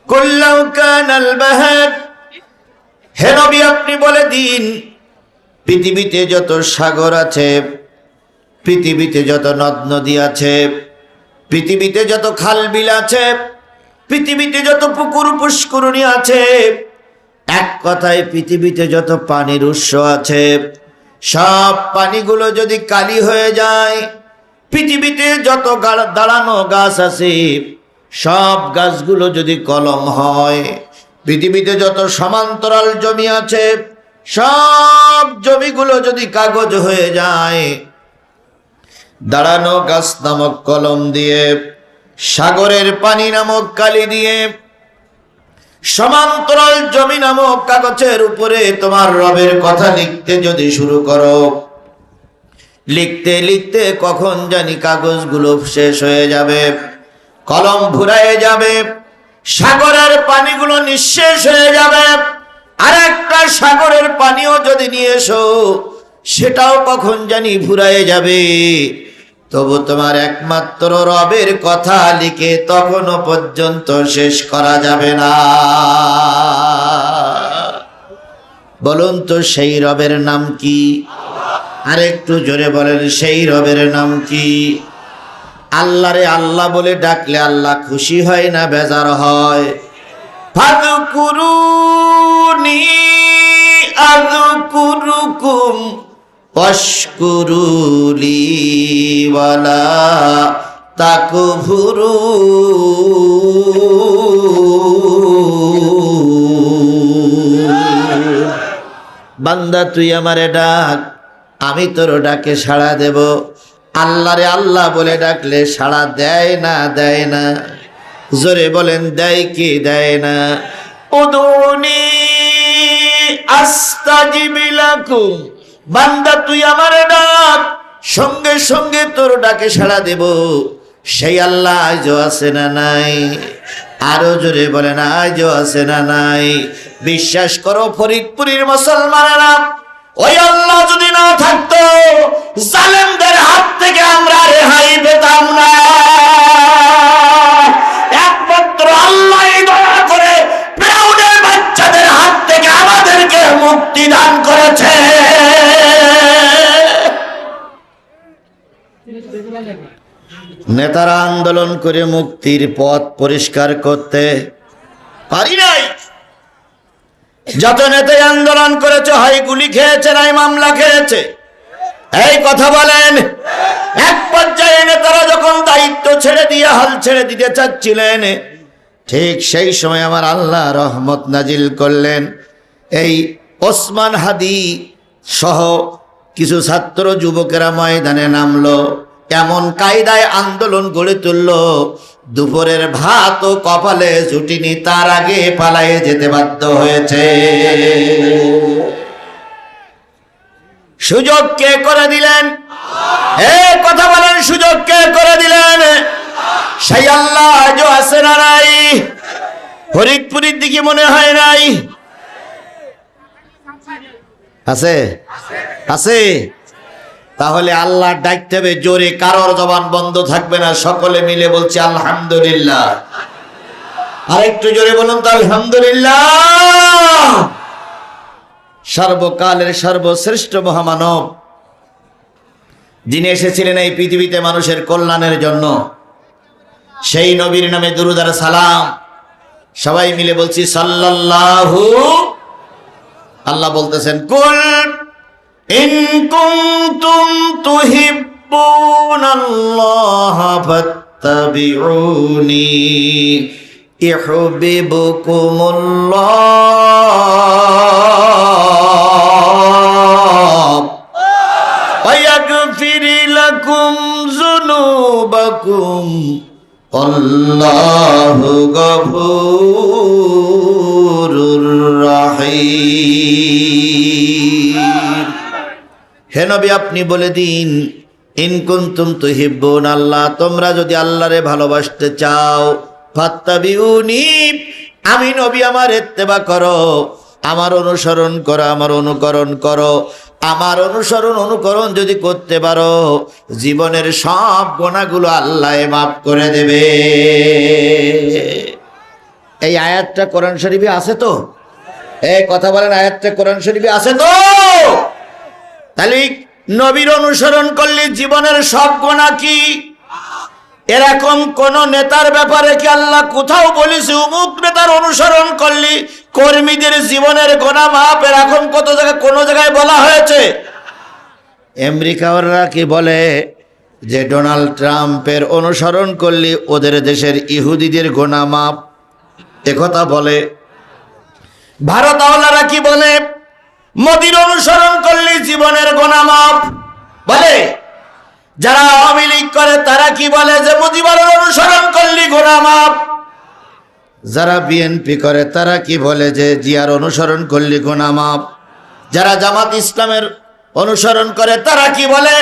কুল্লাউ কানাল বাহর, হে নবী আপনি বলে দিন, পৃথিবীতে যত সাগর আছে, পৃথিবীতে যত নদ নদী আছে, পৃথিবীতে যত খাল বিল আছে, পৃথিবীতে যত পুকুর পুষ্করণী আছে, এক কথায় পৃথিবীতে যত পানির উৎস আছে, সব পানিগুলো যদি কালি হয়ে যায়, পৃথিবীতে যত দাঁড়ানো গাছ আছে সব গাছগুলো যদি কলম হয়, পৃথিবীতে যত সমান্তরাল জমি আছে সব জমিগুলো যদি কাগজ হয়ে যায়, দাঁড়ানো গাছ নামক কলম দিয়ে, সাগরের পানি নামক কালি দিয়ে, সমান্তরাল জমি নামক কাগজের উপরে তোমার রবের কথা লিখতে যদি শুরু করো, লিখতে লিখতে কখন জানি কাগজগুলো শেষ হয়ে যাবে, কলম ফুরায়ে যাবে, সাগরের পানিগুলো নিঃশেষ হয়ে যাবে। আর একটা সাগরের পানিও যদি নিয়ে এসো, সেটাও কখন জানি ফুরায়ে যাবে। তবু তোমার একমাত্র রবের কথা লিখে তখনও পর্যন্ত শেষ করা যাবে না। বলুন তো সেই রবের নাম কি? আর একটু জোরে বলেন, সেই রবের নাম কি? আল্লাহরে আল্লাহ বলে ডাকলে আল্লাহ খুশি হয় না বেজার হয়? ফাযকুরুনি আযকুরুকুম ওয়াশকুরুলি ওয়ালা তাকফুরুন। বান্দা তুই আমারে ডাক, আমি তোর ডাকে সাড়া দেব। আল্লাহরে আল্লাহ বলে ডাকলে সাড়া দেয় না? দেয় না? জোরে বলেন, দেয় কি দেয় না? উদুনি আস্তাজিব লাকুম। বান্দা তুই আমারে ডাক, সঙ্গে সঙ্গে তোর ডাকে সাড়া দেব। সেই আল্লাহ আজও আছে না নাই? আরো জোরে বলেন, আজও আছে না নাই? বিশ্বাস করো ফরিদপুরের মুসলমানেরা, ওই আল্লাহ যদি না থাকতো, জালেমদের হাত থেকে আমরা রেহাই পেতাম না। একমাত্র আল্লাহই দয়া করে ফিরআউনের বাচ্চাদের হাত থেকে আমাদেরকে মুক্তি দান করেছে। নেতারা আন্দোলন করে মুক্তির পথ পরিষ্কার করতে পারি নাই। যত নেতাই আন্দোলন করেছে, হয় গুলি খেয়েছে নাই মামলা খেয়েছে। এই কথা বলেন। এক পর্যায়ে নেতারা যখন দায়িত্ব ছেড়ে দিয়ে হাল ছেড়ে দিতে চাচ্ছিলেন, ঠিক সেই সময় আমার আল্লাহ রহমত নাজিল করলেন। এই ওসমান হাদি সহ কিছু ছাত্র যুবকেরা ময়দানে নামলো, এমন কায়দায় আন্দোলন গড়ে তুলল, দুপুরের ভাত ও কপালে জুটিনি, তার আগে পালায়ে যেতে বাধ্য হয়েছে। সুযোগ কে করে দিলেন? কথা বলেন, সুযোগ কে করে দিলেন? সেই আল্লাহ আজও আছে না নাই? ফরিদপুরের দিকে মনে হয় নাই? আছে? আছে? তাহলে আল্লাহ ডাকতে হবে জোরে, কারোর জবান বন্ধ থাকবে না, সকলে মিলে বলছি আলহামদুলিল্লাহ। আরেকটু জোরে বলুন তো আলহামদুলিল্লাহ। সর্বকালের সর্বশ্রেষ্ঠ মহামানব, যিনি এসেছিলেন এই পৃথিবীতে মানুষের কল্যাণের জন্য, সেই নবীর নামে দুরূদ আর সালাম সবাই মিলে বলছি সাল্লাল্লাহু। আল্লাহ বলতেছেন, কুল ইন কুনতুম তুহিব্বুনাল্লাহ ফাত্তাবিউনি ইউহিব্বুকুমুল্লাহ ওয়া ইয়াগফির লাকুম যুনুবাকুম আল্লাহু গফুরুর রহিম। হে নবী, আপনি বলে দিন, ইন কুনতুম তুহিব্বুন আল্লাহ, তোমরা যদি আল্লাহরে ভালোবাসতে চাও, ফাত্তাবিউনি, আমি নবী আমার ইত্তেবা করো, আমার অনুসরণ করো, আমার অনুকরণ করো। আমার অনুকরণ যদি করতে পারো, জীবনের সব গুনাহগুলো আল্লাহ মাফ করে দেবে। এই আয়াতটা কোরআন শরীফে আছে তো? এই কথা বলেন, আয়াতটা কোরআন শরীফে আছে তো? তাহলে নবীর অনুসরণ করলে জীবনের সব গুনাহ কি? এরকম কোন নেতার ব্যাপারে কি আল্লাহ কোথাও বলেছে অমুক নেতার অনুসরণ করলে কর্মীদের জীবনের গুনাহ মাফ? এরকম কত জায়গায়, কোন জায়গায় বলা হয়েছে? আমেরিকাওয়ালা কি বলে যে ডোনাল্ড ট্রাম্পের অনুসরণ করলে ওদের দেশের ইহুদিদের গুনাহ মাফ? একথা বলে? ভারতাওয়ালারা কি বলে? মোদির অনুসরণ করলে জীবনের গুনাহ মাফ বলে। যারা আওয়ামী লীগ করে তারা কি বলে? যে মুজিবের অনুসরণ করলে গুনাহ মাফ। যারা বিএনপি করে তারা কি বলে? যে জিয়ার অনুসরণ করলে গুনাহ মাফ। যারা জামাত ইসলামের অনুসরণ করে তারা কি বলে?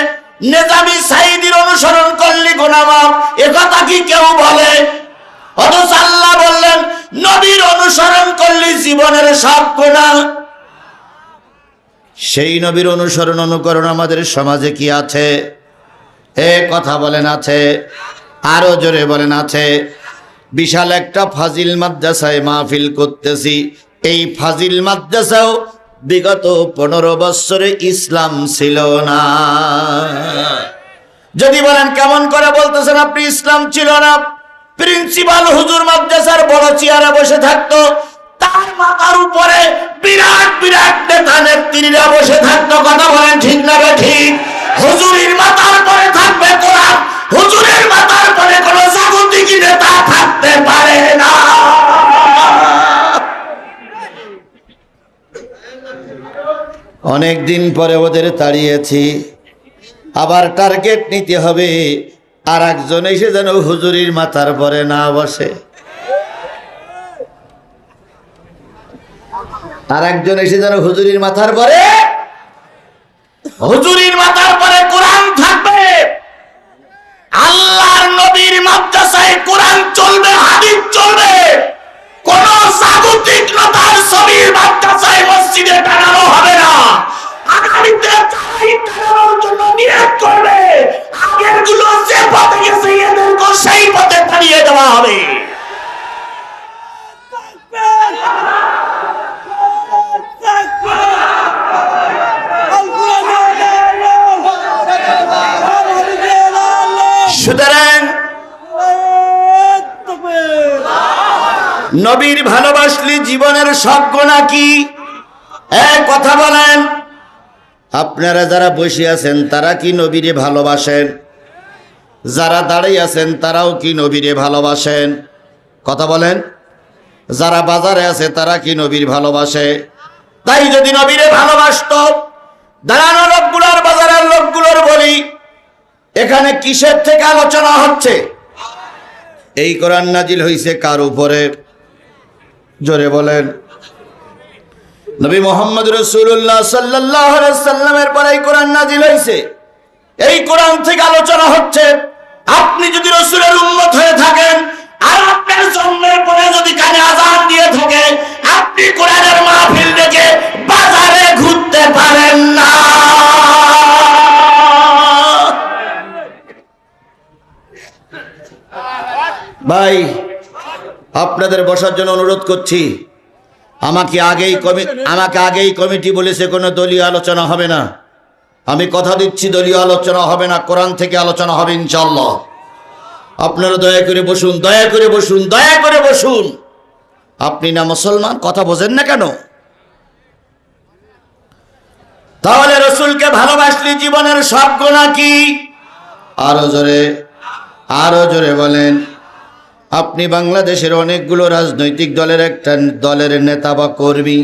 নেজামি সাইদির অনুসরণ করলে গুনাহ মাফ। এ কথা কি কেউ বলে? অথচ আল্লাহ বললেন নবীর অনুসরণ করলে জীবনের সব গুনাহ। সেই নবীর অনুসরণ অনুকরণ আমাদের সমাজে কি আছে? এ কথা বলেন আছে? আরো জোরে বলেন আছে? বিশাল একটা ফাজিল মাদ্রাসায় মাহফিল করতেছি। এই ফাজিল মাদ্রাসাও বিগত 15 বছরে ইসলাম ছিল না। যদি বলেন কেমন করে বলতেছেন আপনি ইসলাম ছিল না? প্রিন্সিপাল হুজুর মাদ্রাসার বড় চেয়ারে বসে থাকতো, তার মাথার উপরে বিরাট বিরাট নেতা নেত্রীরা বসে থাকতো। কথা বলেন ঠিক না ঠিক? হুজুরের মাথার পরে থাকবে কোরআন, হুজুরের মাথার পরে কোন জাগতিক নেতা থাকতে পারে না। অনেক দিন পরে ওদের তাড়িয়েছি, আবার টার্গেট নিতে হবে। আর একজন এসে যেন হুজুরির মাথার পরে না বসে। আর একজন এসে যেন হুজুরির মাথার পরে, হুজুরির মাথার পরে কোরআন থাকবে। আল্লাহর নবীর মাদ্রাসায় কোরআন চলবে, হাদিস চলবে। কোন জাগতিক নেতার ছবির মাদ্রাসায় মসজিদে টানানো হবে না। আগামীতে যারাই টানানোর জন্য নিয়ত করবে, আগের গুলো যে পথে গেছে এদেরকে সেই পথে টানিয়ে দেওয়া হবে। সুতরাং নবীর ভালোবাসলে জীবনের সব গুনাহ কি? এক কথা বলেন, আপনারা যারা বসে আছেন তারা কি নবীরে ভালোবাসেন? যারা দাঁড়িয়ে আছেন তারাও কি নবীরে ভালোবাসেন? কথা বলেন। যারা বাজারে আছে তারা কি নবীর ভালোবাসে? তাই যদি নবীরে ভালোবাসতো, দাঁড়ানো লোকগুলোর বাজারের লোকগুলোর বলি, এখানে কিসের থেকে আলোচনা হচ্ছে? এই কোরআন নাজিল হইছে কার উপরে? জোরে বলেন। নবী মুহাম্মদ রাসূলুল্লাহ সাল্লাল্লাহু আলাইহি সাল্লামের পরে এই কোরআন নাজিল হইছে। এই কোরআন থেকে আলোচনা হচ্ছে। আপনি যদি রাসূলের উম্মত হয়ে থাকেন আর আপনার জন্মের পরে যদি কানে আযান দিয়ে থাকে, আপনি কোরআনের মাহফিল দেখে বাজারে ঘুরতে পারেন না। ভাই, আপনাদের বসার জন্য অনুরোধ করছি। আমাকে আগেই কমিটি বলেছে কোনো দলীয় আলোচনা হবে না। আমি কথা দিচ্ছি দলীয় আলোচনা হবে না, কোরআন থেকে আলোচনা হবে ইনশাআল্লাহ। আপনারা দয়া করে বসুন, দয়া করে বসুন, দয়া করে বসুন। আপনি না মুসলমান, কথা বোঝেন না কেন? তাহলে রাসূলকে ভালোবাসলে জীবনের সব গুনাহ কি? আরো জোরে, আরো জোরে বলেন। আপনি বাংলাদেশের অনেকগুলো রাজনৈতিক দলের একটা দলের নেতা বা কর্মী,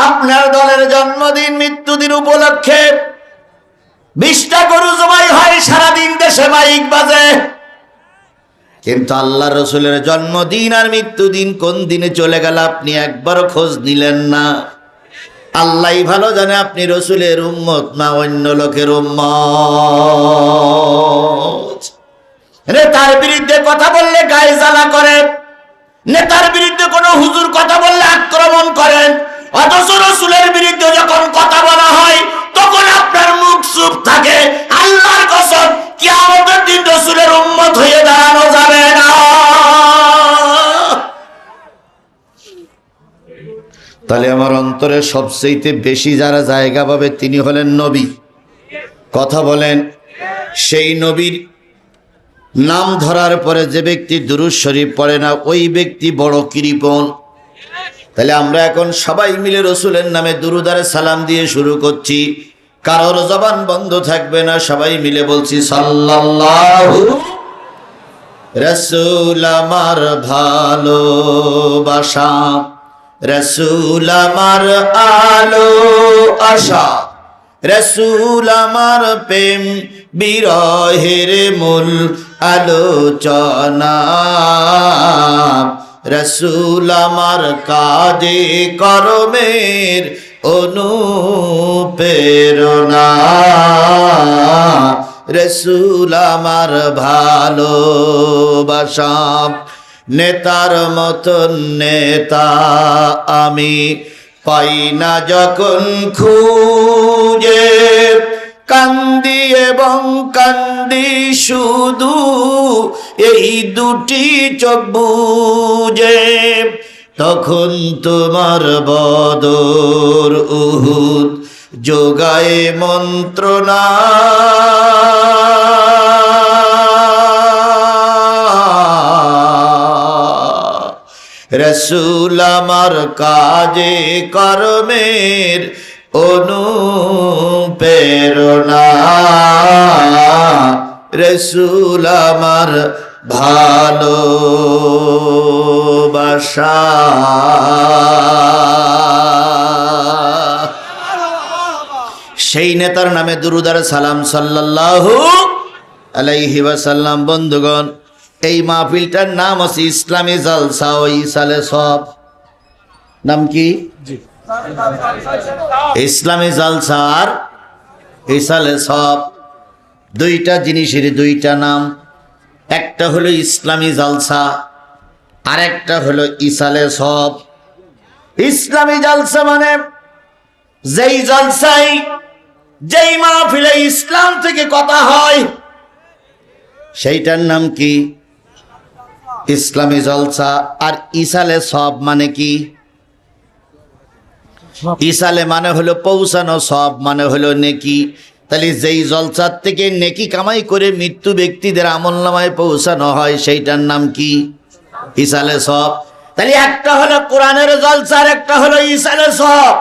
আপনার দলের জন্মদিন মৃত্যুদিন উপলক্ষে 20টা গরু জবাই হয়, সারাদিন দেশে মাইক বাজে। কিন্তু আল্লাহ রসুলের জন্মদিন আর মৃত্যুদিন কোন দিনে চলে গেল আপনি একবারও খোঁজ নিলেন না। আল্লাহই ভালো জানে আপনি রসুলের উম্মত না অন্য লোকের উম্মত। নেতার বিরুদ্ধে কথা বললে গায়ে জ্বালা করে, নেতার বিরুদ্ধে কোন হুজুর কথা বললে আক্রমণ করেন, অথচ রসুলের বিরুদ্ধে যখন কথা বলা হয় তখন আপনার মুখ চুপ থাকে। আল্লাহর কসম, কিয়ামতের দিন রসুলের উম্মত হয়ে দাঁড়ানো যাবে না। তাহলে আমার অন্তরে সবচেয়ে বেশি যারা জায়গা পাবে তিনি হলেন নবী। কথা বলেন। সেই নবীর নাম ধরার পরে যে ব্যক্তি দুরূদ শরীফ পড়ে না ওই ব্যক্তি বড় কৃপণ। তাহলে আমরা এখন সবাই মিলে রসুলের নামে দুরূদ আর সালাম দিয়ে শুরু করছি। কারোর জবান বন্ধ থাকবে না, সবাই মিলে বলছি সাল্লাল্লাহু। রসুল আমার ভালোবাসা, রসুল আমার আলো আশা, রসুল আমার প্রেম বিরহের মূল আলোচনা, রসুল আমার কাজে কর্মের অনুপ্রেরণা, রসুল আমার ভালোবাসা। নেতার মতন নেতা আমি পাই না যখন খুঁজে, কান্দি এবং কান্দি শুধু এই দুটি চোখ বুজে, তখন তোমার বদর উহুদ যোগায় মন্ত্রণা, রসুল আমার কাজে কর্মের অনুপ্রেরণা, রসুল আমার ভালোবাসা। সেই নেতার নামে দুরূদ আর সালাম সাল্লাল্লাহু আলাইহি ওয়াসাল্লাম। বন্ধুগণ, এই মাহফিলটার নাম আছে ইসলামী জালসা ও ইসালে সব। নাম কি? ইসলামী জালসা আর ইসালে সব, দুইটা জিনিসের দুইটা নাম। একটা হলো ইসলামী জালসা আর একটা হলো ইসালে সব। ইসলামী জালসা মানে যেই জালসায় যেই মাহফিলে ইসলাম থেকে কথা হয় সেইটার নাম কি? ইসলামী জলসা। আর ইসালে সব মানে কি? ইসালে মানে হলো পৌঁছানো, সব মানে হলো নেকি। তাহলে যেই জলসার থেকে নেকি কামাই করে মৃত্যু ব্যক্তিদের আমলনামায় পৌঁছানো হয় সেইটার নাম কি? ইসালে সব। তাহলে একটা হলো কোরআনের জলসা আর একটা হলো ইসালে সব।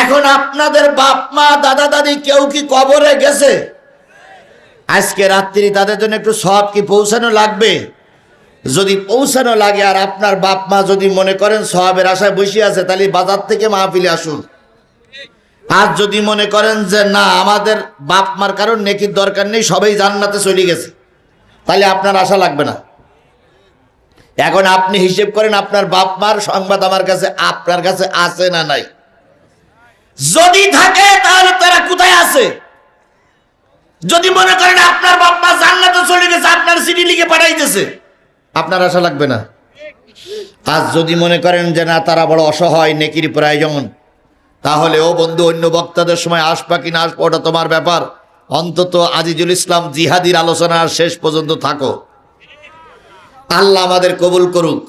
এখন আপনাদের বাপ মা দাদা দাদি কেউ কি কবরে গেছে? আজকে রাত্রি তাদের জন্য একটু সব কি পৌঁছানো লাগবে? যদি পৌঁছানো লাগে আর আপনার বাপ মা যদি মনে করেন সওয়াবের আশায় বসে আছে, তাহলে বাজার থেকে মাহফিলে আসুন। আর যদি মনে করেন যে না, আমাদের বাপ মার কারণ নেকির দরকার নেই, সবাই জান্নাতে চলে গেছে, তাহলে আপনার আশা লাগবে না। এখন আপনি হিসেব করেন আপনার বাপ মার সংবাদ আমার কাছে আপনার কাছে আছে না নাই? যদি থাকে তাহলে তারা কোথায় আছে? যদি মনে করেন আপনার বাপ মা জান্নাতে চলে গেছে, আপনার চিঠি লিখে পাঠাইতেছে, আপনার আশা লাগবে না। আজ যদি মনে করেন যে না, তারা বড় অসহায়, নেকির প্রয়োজন, তাহলে ও বন্ধু, অন্য বক্তাদের সময় আসবা কিনা আসবো ওটা তোমার ব্যাপার। অন্তত আজিজুল ইসলাম জিহাদির আলোচনার শেষ পর্যন্ত থাকো। আল্লাহ আমাদের কবুল করুক,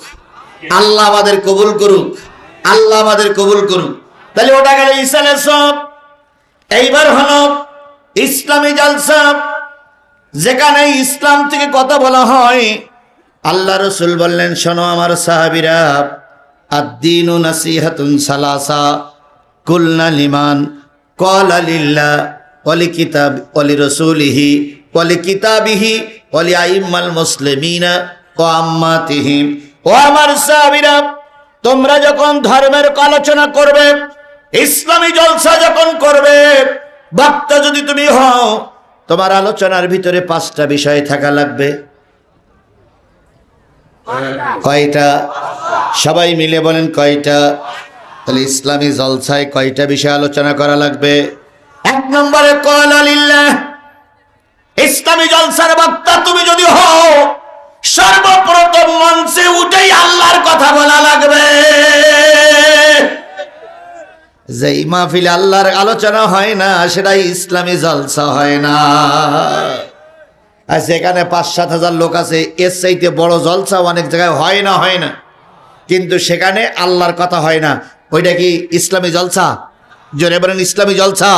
আল্লাহ আমাদের কবুল করুক, আল্লাহ আমাদের কবুল করুক। তাহলে ওটা গেল ইসালের সব। এইবার হলো ইসলামী জালসা, যেখানে ইসলাম থেকে কথা বলা হয়। আল্লাহ রসুল বললেন, শোনো আমার সাহাবীরা, আদ-দীনু নাসিহাতুন সালাসা কুলনা লিমান ক্বালা লিল্লাহ ওয়া লিকিতাব ওয়া লিরাসূলিহি ওয়া লিকিতাবিহি ওয়া লিআইম্মাল মুসলিমিনা ওয়া আম্মাতিহিম। ও আমার সাহাবীরা, তোমরা যখন ধর্মের আলোচনা করবে, ইসলামী জলসা যখন করবে, বক্তা যদি তুমি হও, তোমার আলোচনার ভিতরে 5টা বিষয় থাকা লাগবে। কয়টা? সবাই মিলে বলেন কয়টা? তাহলে ইসলামী জলসায় কয়টা বিষয় আলোচনা করা লাগবে? 1 নম্বরে ক্বালা লিল্লাহ। ইসলামী জলসার বক্তা তুমি যদি হও, সর্বপ্রথম মঞ্চে উঠেই আল্লাহর কথা বলা লাগবে। যেই মাহফিলে আল্লাহর আলোচনা হয় না, সেটাই ইসলামী জলসা হয় না। আর সেখানে 5-7 হাজার লোক আছে, এর চাইতে বড় জলসা অনেক জায়গায় হয় না, হয় না, কিন্তু সেখানে আল্লাহর কথা হয় না। ওইটা কি ইসলামী জলসা? জোরে বলেন ইসলামী জলসা।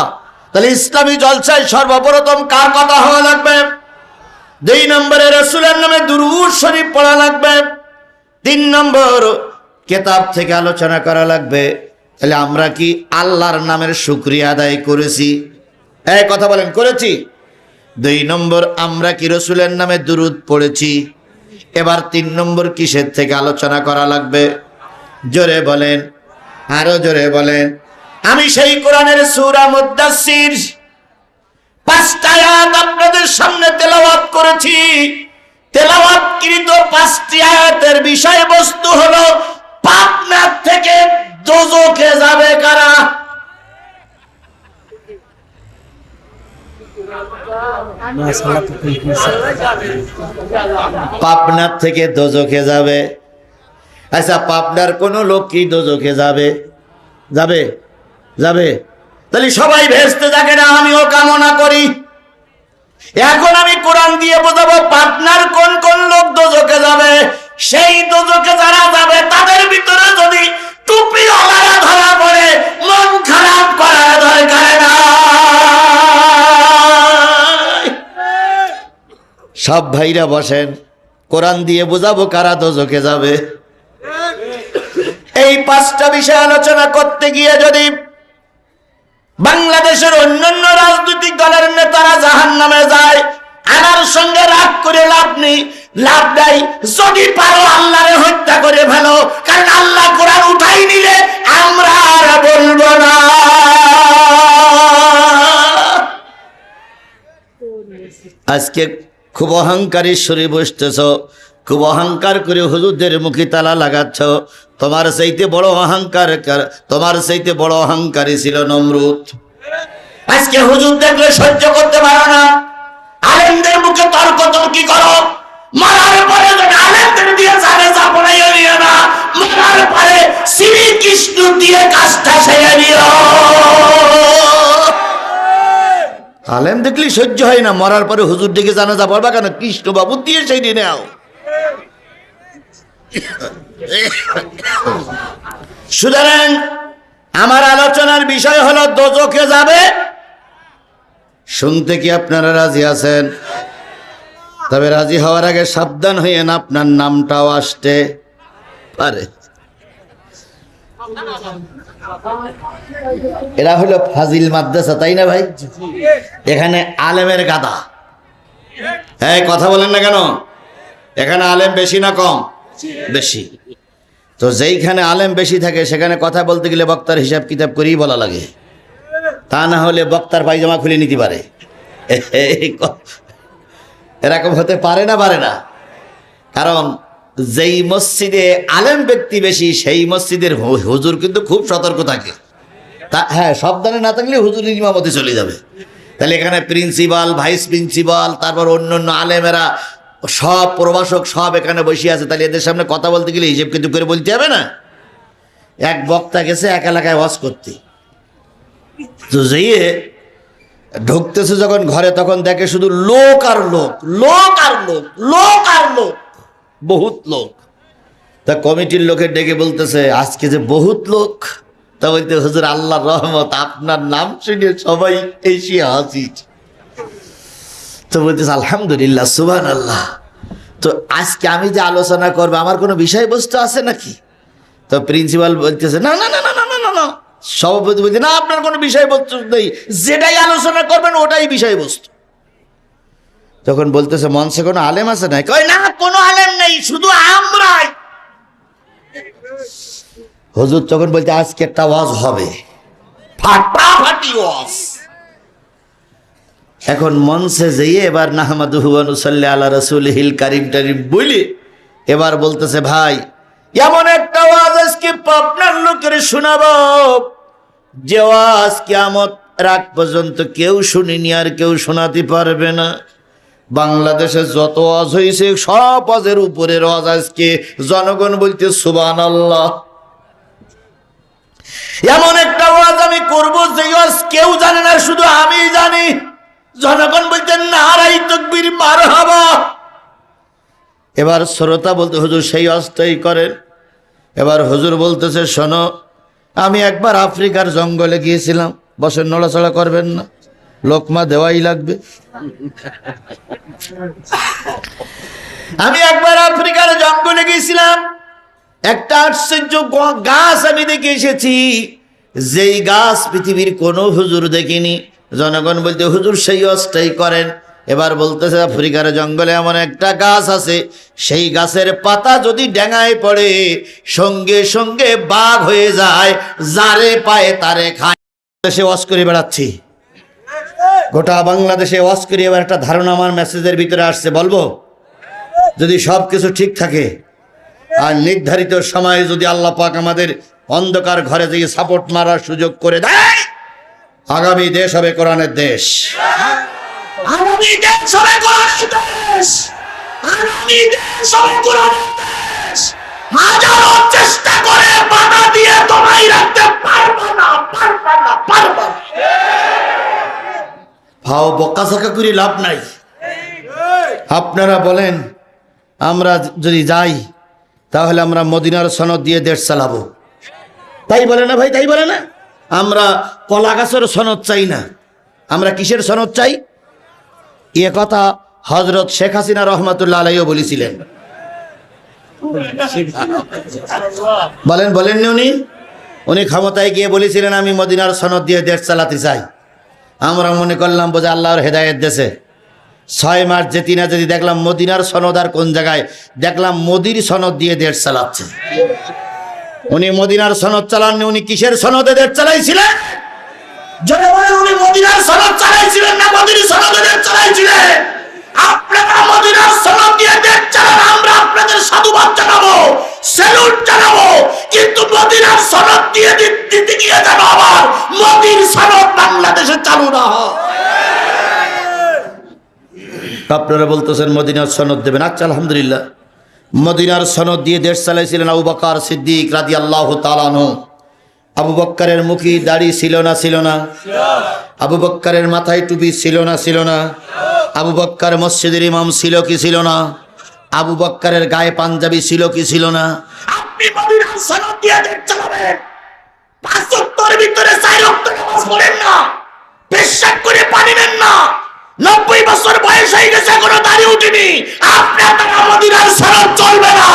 তাহলে ইসলামী জলসায় সর্বপ্রথম কার কথা হওয়া লাগবে? 2 নম্বরে রাসূলের নামে দুরূদ শরীফ পড়া লাগবে। 3 নম্বর কিতাব থেকে আলোচনা করা লাগবে। তাহলে আমরা কি আল্লাহর নামের শুকরিয়া আদায় করেছি? এই কথা বলেন, করেছি? 2 নম্বর, আমরা কি রাসূলের নামে দুরূদ পড়েছি? এবার 3 নম্বর কিসের থেকে আলোচনা করা লাগবে? জোরে বলেন, আরো জোরে বলেন। আমি সেই কোরআনের সূরা মুদ্দাসসির 5টা আয়াত আপনাদের সামনে তেলাওয়াত করেছি। তেলাওয়াতকৃত 5টি আয়াতের বিষয়বস্তু হলো পাপনার থেকে দোজখে যাবে কারা? পাপনার থেকে দোজখে যাবে। আচ্ছা, পাপনার কোন লোক কি দোজখে যাবে? যাবে? যাবে? তাহলে সবাই ভেস্তে যাবে না, আমিও কামনা করি। এখন আমি কোরআন দিয়ে বোঝাবো পাপনার কোন কোন লোক দোজখে যাবে। সেই দোজখে যারা যাবে তাদের ভিতরে যদি টুপিওয়ালারা ধরা পড়ে, মন খারাপ করার দরকার নাই। সব ভাইরা বসেন, কোরআন দিয়ে বোঝাবো কারা দোজখে যাবে। এই 5টা বিষয় আলোচনা করতে গিয়ে যদি বাংলাদেশের অন্যান্য রাজনৈতিক দলের নেতারা জাহান্নামে যায়, আমার সঙ্গে রাগ করে লাভ নেই, লাভ নাই। যদি পারো আল্লাহরে হত্যা করে ফেলো, কারণ আল্লাহ কোরআন উঠাই নিলে আমরা আর বলবো না। আজকে খুব অহংকারী সুরে বসতেছ, খুব অহংকার করে হুজুরদের মুখে তালা লাগাচ্ছ। তোমার চাইতে বড় অহংকার, তোমার চাইতে বড় অহংকারী ছিল নমরুদ। আজকে হুজুর দেখলে সহ্য করতে পারো না, আলেমদের মুখে তর্ক তর্কি করো। মারার পরে যদি আলেমদের দিয়ে জানে চাপড়াইও নিও না, মারার পরে শ্রীকৃষ্ণ দিয়ে কাজটা সেরে নিও। আলেম দেখলি সহ্য হয় না, মরার পরে হুজুর দিকে জানাজা পড়বা কেন? কৃষ্ণ বাবু দিয়ে সেই দিনে নাও। সুতরাং আমার আলোচনার বিষয় হলো দোজখে যাবে। শুনতে কি আপনারা রাজি আছেন? তবে রাজি হওয়ার আগে সাবধান হইয়েন, আপনার নামটাও আসতে পারে। এরা হলো ফাজিল মাদ্রাসা, তাই না ভাই? এখানে আলেমের গাদা। হ্যাঁ, কথা বলেন না কেন? এখানে আলেম বেশি না কম? বেশি। তো যেইখানে আলেম বেশি থাকে সেখানে কথা বলতে গেলে বক্তার হিসাব কিতাব করেই বলা লাগে, তা না হলে বক্তার পায়জামা খুলে নিতে পারে। এরকম হতে পারে না? পারে না। কারণ যেই মসজিদে আলেম ব্যক্তি বেশি সেই মসজিদের হুজুর কিন্তু খুব সতর্ক থাকে। তা হ্যাঁ, সাবধানে না থাকলে হুজুরের ইমামতি চলে যাবে। তাহলে এখানে প্রিন্সিপাল, ভাইস প্রিন্সিপাল, তারপর অন্যান্য আলেমেরা, সব প্রভাষক সব এখানে বসে আছে। তাহলে এদের সামনে কথা বলতে গেলে হিসেব কিন্তু করে বলতে হবে না। এক বক্তা গেছে এক এলাকায় ওয়াজ করতে, তো যেয়ে ঢুকতেছে যখন ঘরে, তখন দেখে শুধু লোক আর লোক, লোক আর লোক, লোক আর লোক, বহুত লোক। তা কমিটির লোকের ডেকে বলতেছে, আজকে যে বহুত লোক। তা বলতে, হুজুর আল্লাহর রহমত, আপনার নাম শুনে সবাই এসে হাজির। তো বলতেছে আলহামদুলিল্লাহ, সুবহানাল্লাহ। তো আজকে আমি যে আলোচনা করবো আমার কোনো বিষয়বস্তু আছে নাকি? তো প্রিন্সিপাল বলতেছে না না না না না না না। সভাপতি বলছে না, আপনার কোনো বিষয়বস্তু নেই, যেটাই আলোচনা করবেন ওটাই বিষয়বস্তু। তখন বলতেছে মঞ্চে কোনো আলেম আছে না? কই না, কোনো আলেম নেই, শুধু আমরাই। হুজুর তখন বলতে আজকে একটা ওয়াজ হবে, ফাটাফাটি ওয়াজ। এখন মঞ্চে যেয়ে এবার নাহমাদুহু ওয়া নুসাল্লি আলা রাসূলিহিল কারীম টারিম বলে এবার বলতেছে, ভাই এমন একটা ওয়াজ আজকে আপনার লোকের শোনাবো যে ওয়াজ কিয়ামত রাত পর্যন্ত কেউ শুনিনি, আর কেউ শোনাতে পারবে না। বাংলাদেশে যত ওয়াজ হয়েছে সব ওয়াজের উপরের ওয়াজ আজকে। জনগণ বলতে সুবহানাল্লাহ। এমন একটা ওয়াজ আমি করবো যে ওয়াজ কেউ জানে না, শুধু আমি জানি। জনগণ বলতেন নারাই তাকবীর, মারহাবা। এবার শ্রোতা বলতে, হুজুর সেই ওয়াজটাই করেন। এবার হুজুর বলতেছে, শোনো, আমি একবার আফ্রিকার জঙ্গলে গিয়েছিলাম। বসেন, নড়াচড়া করবেন না, লোকমা দেওয়াই লাগবে। আমি একবার আফ্রিকার জঙ্গলে গিয়েছিলাম, একটা আশ্চর্য গাছ আমি দেখে এসেছি, যেই গাছ পৃথিবীর কোনো হুজুর দেখিনি। জনগণ বলতে, হুজুর সেই ওয়াজটাই করেন। এবার বলতেছে আফ্রিকার জঙ্গলে এমন একটা গাছ আছে, সেই গাছের পাতা যদি ডেঙায় পড়ে সঙ্গে সঙ্গে বাঘ হয়ে যায়, যারে পায় তারে খায়। দেশে ওয়াজ করে বেড়াচ্ছি, গোটা বাংলাদেশে ওয়াজ করি। এবার একটা ধারণা আমার মেসেজের ভিতরে আসছে, বলবো? যদি সব কিছু ঠিক থাকে আর নির্ধারিত সময়ে যদি আল্লাহ পাক আমাদের অন্ধকার ঘরে দিয়ে সাপোর্ট মারার সুযোগ করে দেয়, আগামী দেশ হবে কোরআনের দেশ। আগামী দেশ হবে কোরআনের দেশ। আগামী দেশ হবে কোরআনের দেশ। হাজারো চেষ্টা করে বাধা দিয়ে তোমায় রাখতে পারবে না, পারবে না, পারবে না। ভাও বকাঝকা করে লাভ নাই। আপনারা বলেন, আমরা যদি যাই তাহলে আমরা মদিনার সনদ দিয়ে দেশ চালাবো, তাই বলে না ভাই? তাই বলে না? আমরা কলা গাছের সনদ চাই না, আমরা কিসের সনদ চাই? এ কথা হযরত শেখ হাসিনা রহমাতুল্লাহ আলাইহিও বলেছিলেন। বলেননি উনি ক্ষমতায় গিয়ে বলেছিলেন আমি মদিনার সনদ দিয়ে দেশ চালাতে চাই। আমরা মনে করলাম বোঝা আল্লাহর হেদায়েত দেশে। 6 মাস যেতে না যদি দেখলাম মদিনার সনদ আর কোন জায়গায়, দেখলাম মোদির সনদ দিয়ে দেশ চালাচ্ছে। উনি মদিনার সনদ চালাননি, উনি কিসের সনদে দেশ চালাইছিলেন? যদি বলেন উনি মদিনার সনদ চালাইছিলেন না মোদির সনদে দেশ চালাইছিলেন? আপনারা মদিনার সনদ দিয়ে দেশ চালান, আমরা আপনাদের সাধুবাদ জানাবো, স্যালুট জানাবো, কিন্তু মদিনার সনদ দিয়ে দিতে গিয়ে যেন আবার মোদির সনদ বাংলাদেশে চালু না হয়। আপনারা বলতেছেন মদিনার সনদ দেবেন, আচ্ছা আলহামদুলিল্লাহ। মদিনার সনদ দিয়ে দেশ চালাইছিলেন আবু বকর সিদ্দিক রাদিয়াল্লাহু তাআলা আনহু। আবু বকরের মুখে দাড়ি ছিল না? ছিল না? আবু বকরের মাথায় টুপি ছিল না? ছিল না? আবু বকর মসজিদের ইমাম ছিল কি ছিল না? আবু বকরের গায়ে পাঞ্জাবি ছিল কি ছিল না? আপনি মদিনার সনদ দিয়ে দেশ চালাবেন, 5 ওয়াক্তের ভিতরে 4 ওয়াক্ত নামাজ পড়েন না, পেশাব করে পানি নেন না, 90 বছর বয়স হয়ে গেছে এখনো দাড়ি উঠেনি, আপনারা মদিনার সনদ চলবে না।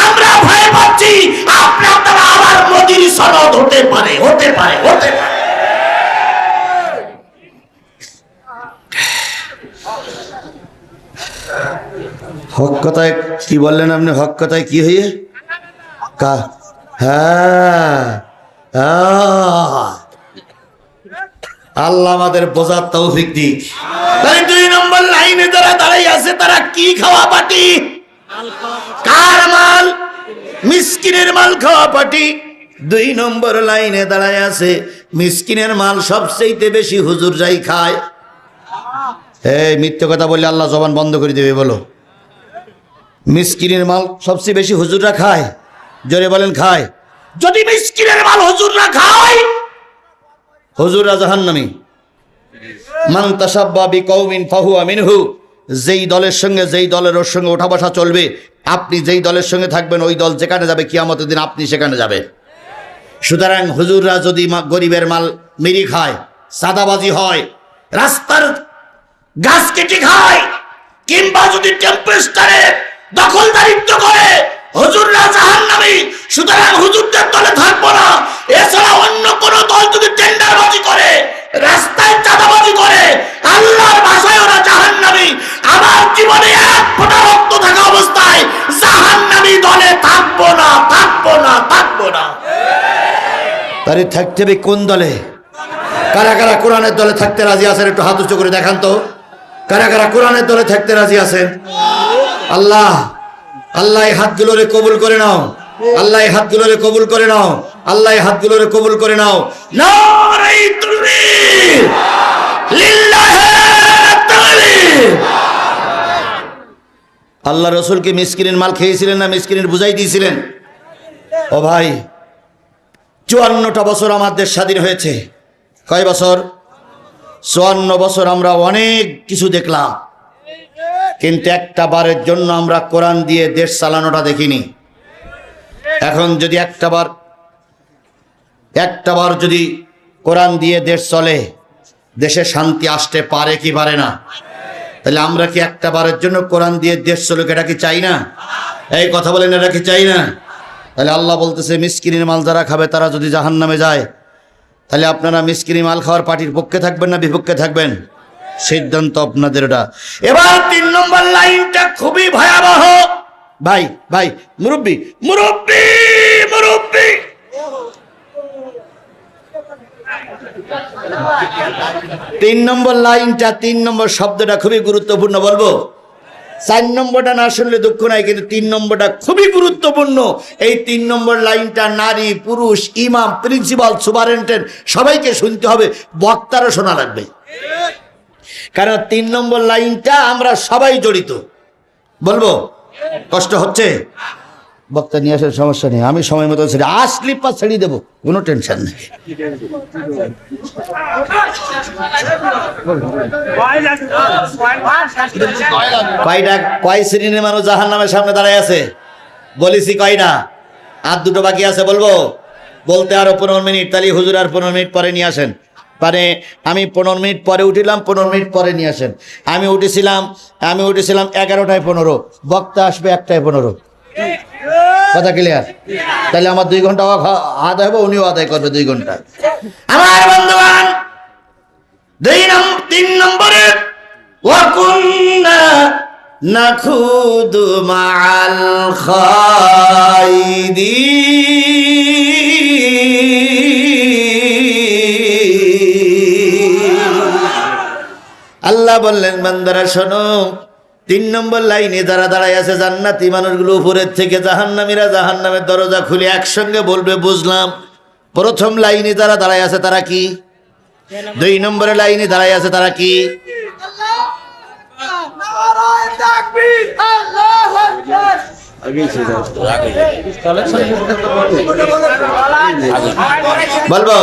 আমরা ভয় পাচ্ছি আপনারা আবার মোদির সনদ হতে পারে, হতে পারে, হতে পারে। হক কথায় কি বললেন আপনি? হক কথায় কি হয়ে কা? হ্যাঁ, আল্লাহ আমাদের বোঝার তৌফিক দিক। তাই 2 নম্বর লাইনে যারা দাঁড়াই আছে তারা কি খাওয়া পাটি? কার মাল? মিসকিনের মাল খাওয়া পাটি। 2 নম্বর লাইনে দাঁড়াই আছে মিসকিনের মাল সবচেয়ে বেশি হুজুর যাই খায়। এই মিথ্যে কথা বললে আল্লাহ জবান বন্ধ করে দেবে। বলো, মিসকিনের মাল সবচেয়ে বেশি হুজুররা খায়? জোরে বলেন খায়। যদি মিসকিনের মাল হুজুররা খায়, হুজুররা জাহান্নামী। মান তাসাব্বা বিকৌমিন ফাহুয়া মিনহু। যেই দলের সঙ্গে যেই দলের ওর সঙ্গে ওঠা বসা চলবে, আপনি যেই দলের সঙ্গে থাকবেন ওই দল যেখানে যাবে কিয়ামতের দিন আপনি সেখানে যাবেন। সুতরাং হুজুররা যদি গরিবের মাল মেরি খায়, সাদাবাজি হয়, রাস্তার গাছ কেটে খায়, কিংবা যদি টেম্পেস্টারে দখলদারিত্ব করে, হুজুররা জাহান্নামী। সুতরাং হুজুরদের দলে থাকবো না। এছাড়া অন্য কোন দল যদি টেন্ডারবাজি করে, রাস্তায় চাঁদাবাজি করে, আল্লাহর ভাষায় ওরা জাহান্নামী। আমার জীবনে 1 ফোঁটা রক্ত থাকা অবস্থায় জাহান্নামী দলে থাকবো না, থাকবো না, থাকবো না। তারে থাকতে হবে কোন দলে? কারা কারা কোরআনের দলে থাকতে রাজি আছেন একটু হাত উঁচু করে দেখান তো। কারা কারা কোরআনের দলে থাকতে রাজি আছেন? আল্লাহ, আল্লাহ এই হাতগুলোরে কবুল করে নাও, আল্লাহ এই হাতগুলোরে কবুল করে নাও, আল্লাহ এই হাতগুলোরে কবুল করে নাও। নারে তাকবীর, লিল্লাহি তাকবীর। আল্লাহ রাসূলকে মিসকিনের মাল খেয়েছিলেন না মিসকিনের বুঝাই দিয়েছিলেন? ও ভাই, 54টা বছর আমার দেশ স্বাধীন হয়েছে। কয় বছর? 54 বছর আমরা অনেক কিছু দেখলাম, কিন্তু একটা বারের জন্য আমরা কোরআন দিয়ে দেশ চালানোটা দেখিনি। এখন যদি একটা বার যদি কোরআন দিয়ে দেশ চলে, দেশে শান্তি আসতে পারে কি পারে না? তাহলে আমরা কি একটা বারের জন্য কোরআন দিয়ে দেশ চলুক এটা কি চাই না? এই কথা বলেন, এটা কি চাই না? তাহলে আল্লাহ বলতেছে মিসকিনের মাল যারা খাবে তারা যদি জাহান্নামে যায়, তাহলে আপনারা মিসকিনি মাল খাওয়ার পার্টির পক্ষে থাকবেন না বিপক্ষে থাকবেন? সিদ্ধান্ত আপনাদের ওটা। এবার 3 নম্বর লাইনটা খুবই ভয়াবহ। ভাই ভাই, মুরব্বি মুরব্বি মুরব্বি, 3 নম্বর লাইনটা, 3 নম্বর শব্দটা খুবই গুরুত্বপূর্ণ। বলবো 4 নম্বরটা না শুনলে দুঃখ নাই, কিন্তু 3 নম্বরটা খুবই গুরুত্বপূর্ণ। এই 3 নম্বর লাইনটা নারী পুরুষ ইমাম প্রিন্সিপাল সুপারিনটেন্ডেন্ট সবাইকে শুনতে হবে, বক্তারও শোনা লাগবে। কারণ 3 নম্বর লাইনটা আমরা সবাই জড়িত। বলবো কষ্ট হচ্ছে? বক্তা নিয়ে আসার সমস্যা নেই, আমি সময় মতো ছেড়ে আসলি পা ছেড়ে দেবো, কোনো টেনশন নেই। কয় শ্রেণীর মানুষ জাহান্নামের সামনে দাঁড়ায় আছে? বলেছি কয়টা? আর 2টো বাকি আছে। বলবো? বলতে আরো 15 মিনিট। তাহলে হুজুর আর 15 মিনিট পরে নিয়ে আসেন। মানে আমি 15 মিনিট পরে উঠিলাম, 15 মিনিট পরে নিয়ে আসেন। আমি উঠেছিলাম 11টায় 15, বক্তা আসবে 1টায় 15। কথা ক্লিয়ার? তাহলে আমার 2 ঘন্টা আদায় হবে, উনিও আদায় করবে 2 ঘন্টা। আমার বন্ধুগণ, 3 নম্বরে ওয়াকুন্না নাখুদু মাআল খাইদিন। আল্লাহ বললেন, বান্দারা শোনো, 3 নম্বর লাইনে যারা দাঁড়ায় আছে জান্নাতি মানুষগুলো উপরের থেকে জাহান্নামীরা জাহান্নামের দরজা খুলে একসঙ্গে বলবে বুঝলাম। প্রথম লাইনে যারা দাঁড়ায় আছে তারা কি? 2 নম্বরের লাইনে দাঁড়ায় আছে তারা কি? বলবো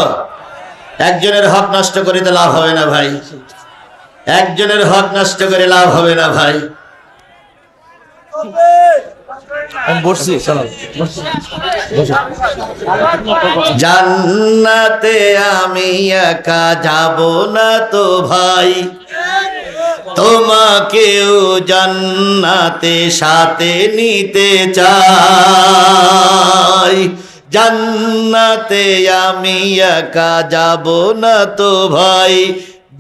একজনের হক নষ্ট করিতে লাভ হবে না ভাই, একজনের হক নষ্ট করে লাভ হবে না ভাই। জান্নাতে আমি একা যাব না তো ভাই, তোমাকেও জান্নাতে সাথে নিতে চাই। জান্নাতে আমি একা যাব না তো ভাই,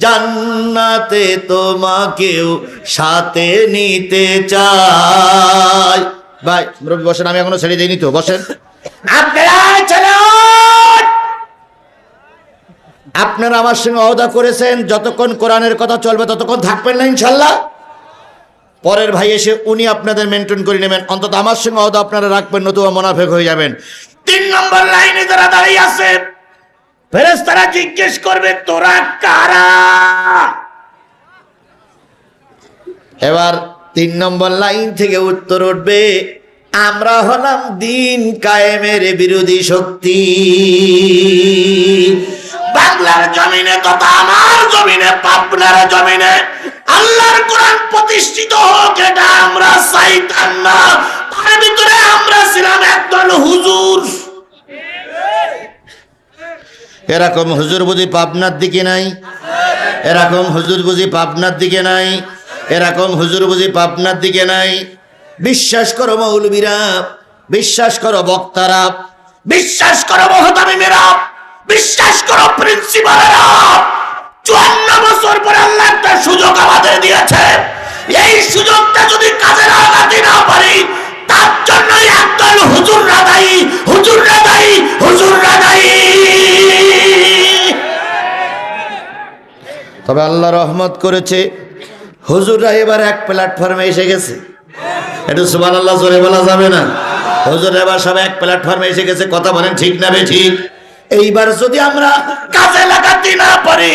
জান্নাতে তোমাকেও সাথে নিতে চাই। ভাই মুরব্বি বসেন, আমি এখনো ছেড়ে দিইনি তো, বসেন। আপনারা আমার সঙ্গে ওয়াদা করেছেন যতক্ষণ কোরআনের কথা চলবে ততক্ষণ থাকবেন না ইনশাল্লাহ। পরের ভাই এসে উনি আপনাদের মেনটেন করে নেবেন, অন্তত আমার সঙ্গে ওয়াদা আপনারা রাখবেন, নতুবা মুনাফিক হয়ে যাবেন। 3 নম্বর লাইনে যারা দাঁড়িয়ে আছে ফেরেশতারা জিজ্ঞেস করবে তোরা কারা? এবার 3 নম্বর লাইন থেকে উত্তর উঠবে, আমরা হলাম দিন কায়েমের বিরোধী শক্তি। বাংলার জমিনে তথা আমার জমিনে, পাবনার জমিনে আল্লাহর কোরআন প্রতিষ্ঠিত হোক, এটা আমরা চাইতাম না। তার ভিতরে আমরা ছিলাম একদল হুজুর। এরকম হুজুর বুঝি পাবনার দিকে নাই? এরকম হুজুর বুঝি পাবনার দিকে নাই? এরকম হুজুর বুঝি পাবনার দিকে নাই? বিশ্বাস করো মৌলবীরা, বিশ্বাস করো বক্তারা, বিশ্বাস করো মুহতামিমেরা, বিশ্বাস করো প্রিন্সিপালেরা, 54 বছর পরে আল্লাহ একটা সুযোগ আমাদের দিয়েছে। এই সুযোগটা যদি কাজে লাগাতে না পারি তার জন্যই একদল হুজুররা দায়ী, হুজুররা দায়ী, হুজুররা দায়ী। তবে আল্লাহ রহমত করেছে, হুজুররা এবার এক প্ল্যাটফর্মে এসে গেছে। একটু সুবহানাল্লাহ জোরে বলা যাবে না? হুজুর এবার সব এক প্ল্যাটফর্মে এসে গেছে। কথা বলেন ঠিক না বেঠিক? এইবার যদি আমরা কাজে লাগাতে না পারি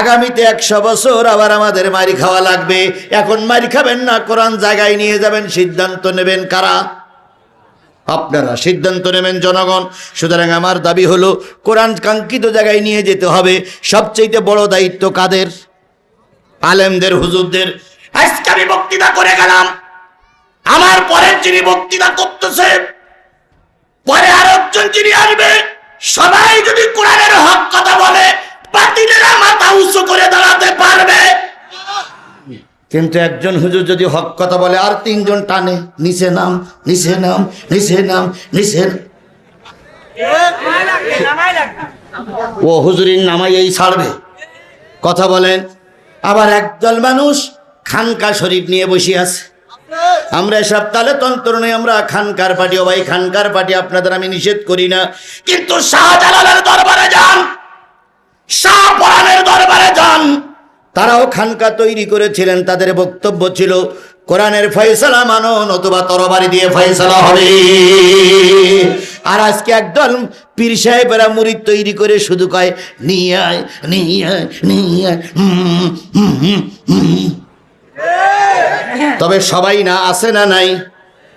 আগামীতে 100 বছর আবার আমাদের মারি খাওয়া লাগবে। এখন মারি খাবেন না, কোরআন জায়গায় নিয়ে যাবেন। সিদ্ধান্ত নেবেন কারা? আপনারা। সিদ্ধান্ত নেবেন জনগণ। সুতরাং আমার দাবি হলো কোরআন কাঙ্ক্ষিত জায়গায় নিয়ে যেতে হবে। সবচেয়ে বড় দায়িত্ব কাদের? আলেমদের, হুজুরদের। আজকে আমি বক্তৃতা করে গেলাম, আমার পরের যিনি বক্তৃতা করতেছে, পরে আরেকজন যিনি আসবে, সবাই যদি কোরআনের হক কথা বলে বাতিলেরা মাথা উঁচু করে দাঁড়াতে পারবে। কিন্তু একজন হুজুর যদি হক কথা বলে আর 3 জন টানে, নিচে নাম, নিচে নাম, নিচে নাম, নিচে, ও হুজুরির নামাই এই ছাড়বে। কথা বলেন। আবার একদল মানুষ খানকা শরীফ নিয়ে বসে আছে। আমরা এসব তালে তন্ত্র নেই, আমরা খানকার পার্টি। ও ভাই, খানকার পার্টি আপনাদের আমি নিষেধ করি না, কিন্তু শাহজালালের দরবারে যান, শাহপরানের দরবারে যান, তারাও খানকা তৈরি করেছিলেন। তাদের বক্তব্য ছিল কোরআনের ফয়সালা মানো, নতুবা তরবারি দিয়ে ফয়সালা হবে। আর আজকে একদল পীর সাহেবেরা মুরিদ তৈরি করে শুধু কয় নিয়ে আয়, নিয়ে আয়, নিয়ে আয়। তবে সবাই না, আছে না নাই?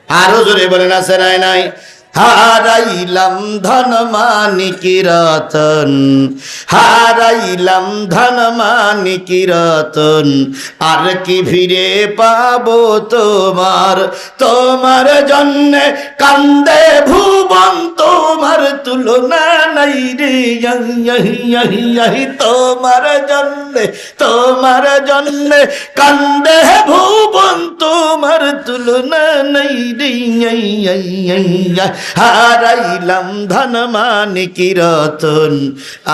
আরো জোরে বলেন, আছে না নাই? হারাইলাম ধন মানিকি রতন, হারাইলাম ধন মানিকি রতন, আর কি ফিরে পাবো তোমার, তোমার জন্যে কান্দে ভুবন, তোমার তুলনা নাই রে, তোমার জন্যে, তোমার জন্যে কান্দে ভুবন, তোমার তুলনা নাই রে। হারাইলাম ধন মানিকি রতন,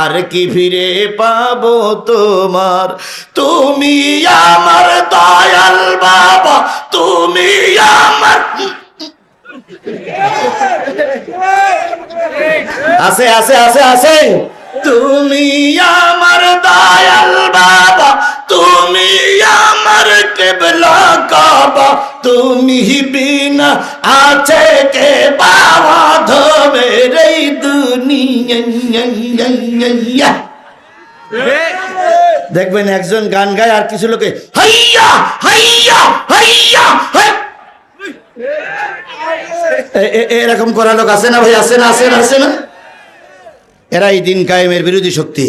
আর কি ফিরে পাবো তোমার, তুমি আমার দয়াল বাবা, তুমি আমার। আছে আছে আছে আছে। তুমি আমার দয়াল বাবা, তুমি আমার কেবলা কাবা, তুমি বিনা আছে কে বাবা ধমের এই দুনিয়া। দেখবেন একজন গান গায় আর কিছু লোকে হাইয়া হাইয়া হাইয়া, এরকম করা লোক আছে না ভাই? আছে না? আছে না? আছে না? এরাই দিন কায়েমের বিরোধী শক্তি।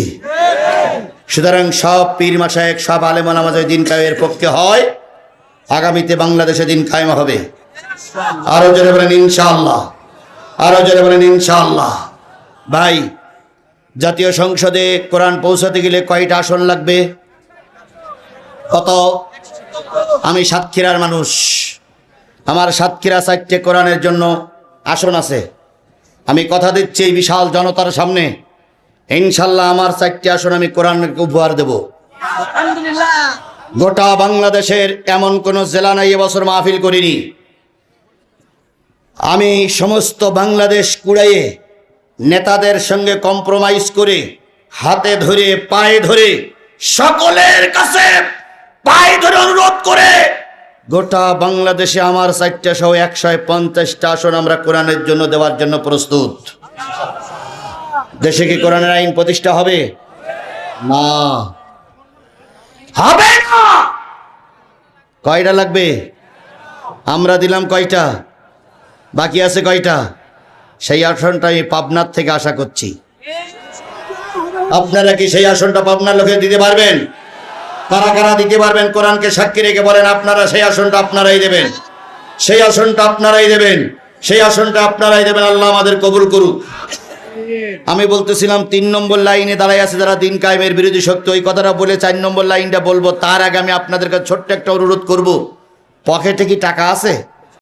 সুতরাং সব পীর মাশায়েখ, সব আলেম ওলামা যদি দিন কায়েমের পক্ষে হয়, আগামীতে বাংলাদেশে দিন কায়েম হবে। আরো জোরে বলেন ইনশাআল্লাহ, আরো জোরে বলেন ইনশাআল্লাহ। ভাই, জাতীয় সংসদে কোরআন পৌঁছাতে গেলে কয়টা আসন লাগবে? কত? আমি সাতক্ষীরার মানুষ, আমার সাতক্ষীরা 4টে কোরআনের জন্য আসন আছে। আমি কথা দিচ্ছি এই বিশাল জনতার সামনে, ইনশাল্লাহ আমার 4টে আসন আমি কোরআনকে উপহার দেব। গোটা বাংলাদেশের এমন কোন জেলা নাই এবছর মাহফিল করিনি। আমি সমস্ত বাংলাদেশ কুড়াইয়ে নেতাদের সঙ্গে কম্প্রোমাইজ করে, হাতে ধরে পায়ে ধরে, সকলের কাছে পায়ে ধরে অনুরোধ করে গোটা বাংলাদেশে আমার 4টে সহ 150টা আসন আমরা কোরআনের জন্য দেওয়ার জন্য প্রস্তুত। দেশে কি কোরআনের আইন প্রতিষ্ঠা হবে? না, হবে না। কয়টা লাগবে? আমরা দিলাম কয়টা, বাকি আছে কয়টা? সেই আসনটা আমি পাবনার থেকে আশা করছি। আপনারা কি সেই আসনটা পাবনার লোকে দিতে পারবেন? কারা কারা দিতে পারবেন? কোরআনকে সাক্ষী রেখে বলেন আপনারা সেই আসনটা আপনারাই দেবেন, সেই আসনটা আপনারাই দেবেন, সেই আসনটা আপনারাই দেবেন। আল্লাহ আমাদের কবুল করুক। আমি বলতেছিলাম 3 নম্বর লাইনে দাঁড়াই আছে যারা দিন কায়েমের বিরোধী শক্তি, ওই কথাটা বলে 4 নম্বর লাইনটা বলবো। তার আগে আমি আপনাদের কাছে ছোট্ট একটা অনুরোধ করব, পকেটে কি টাকা আছে?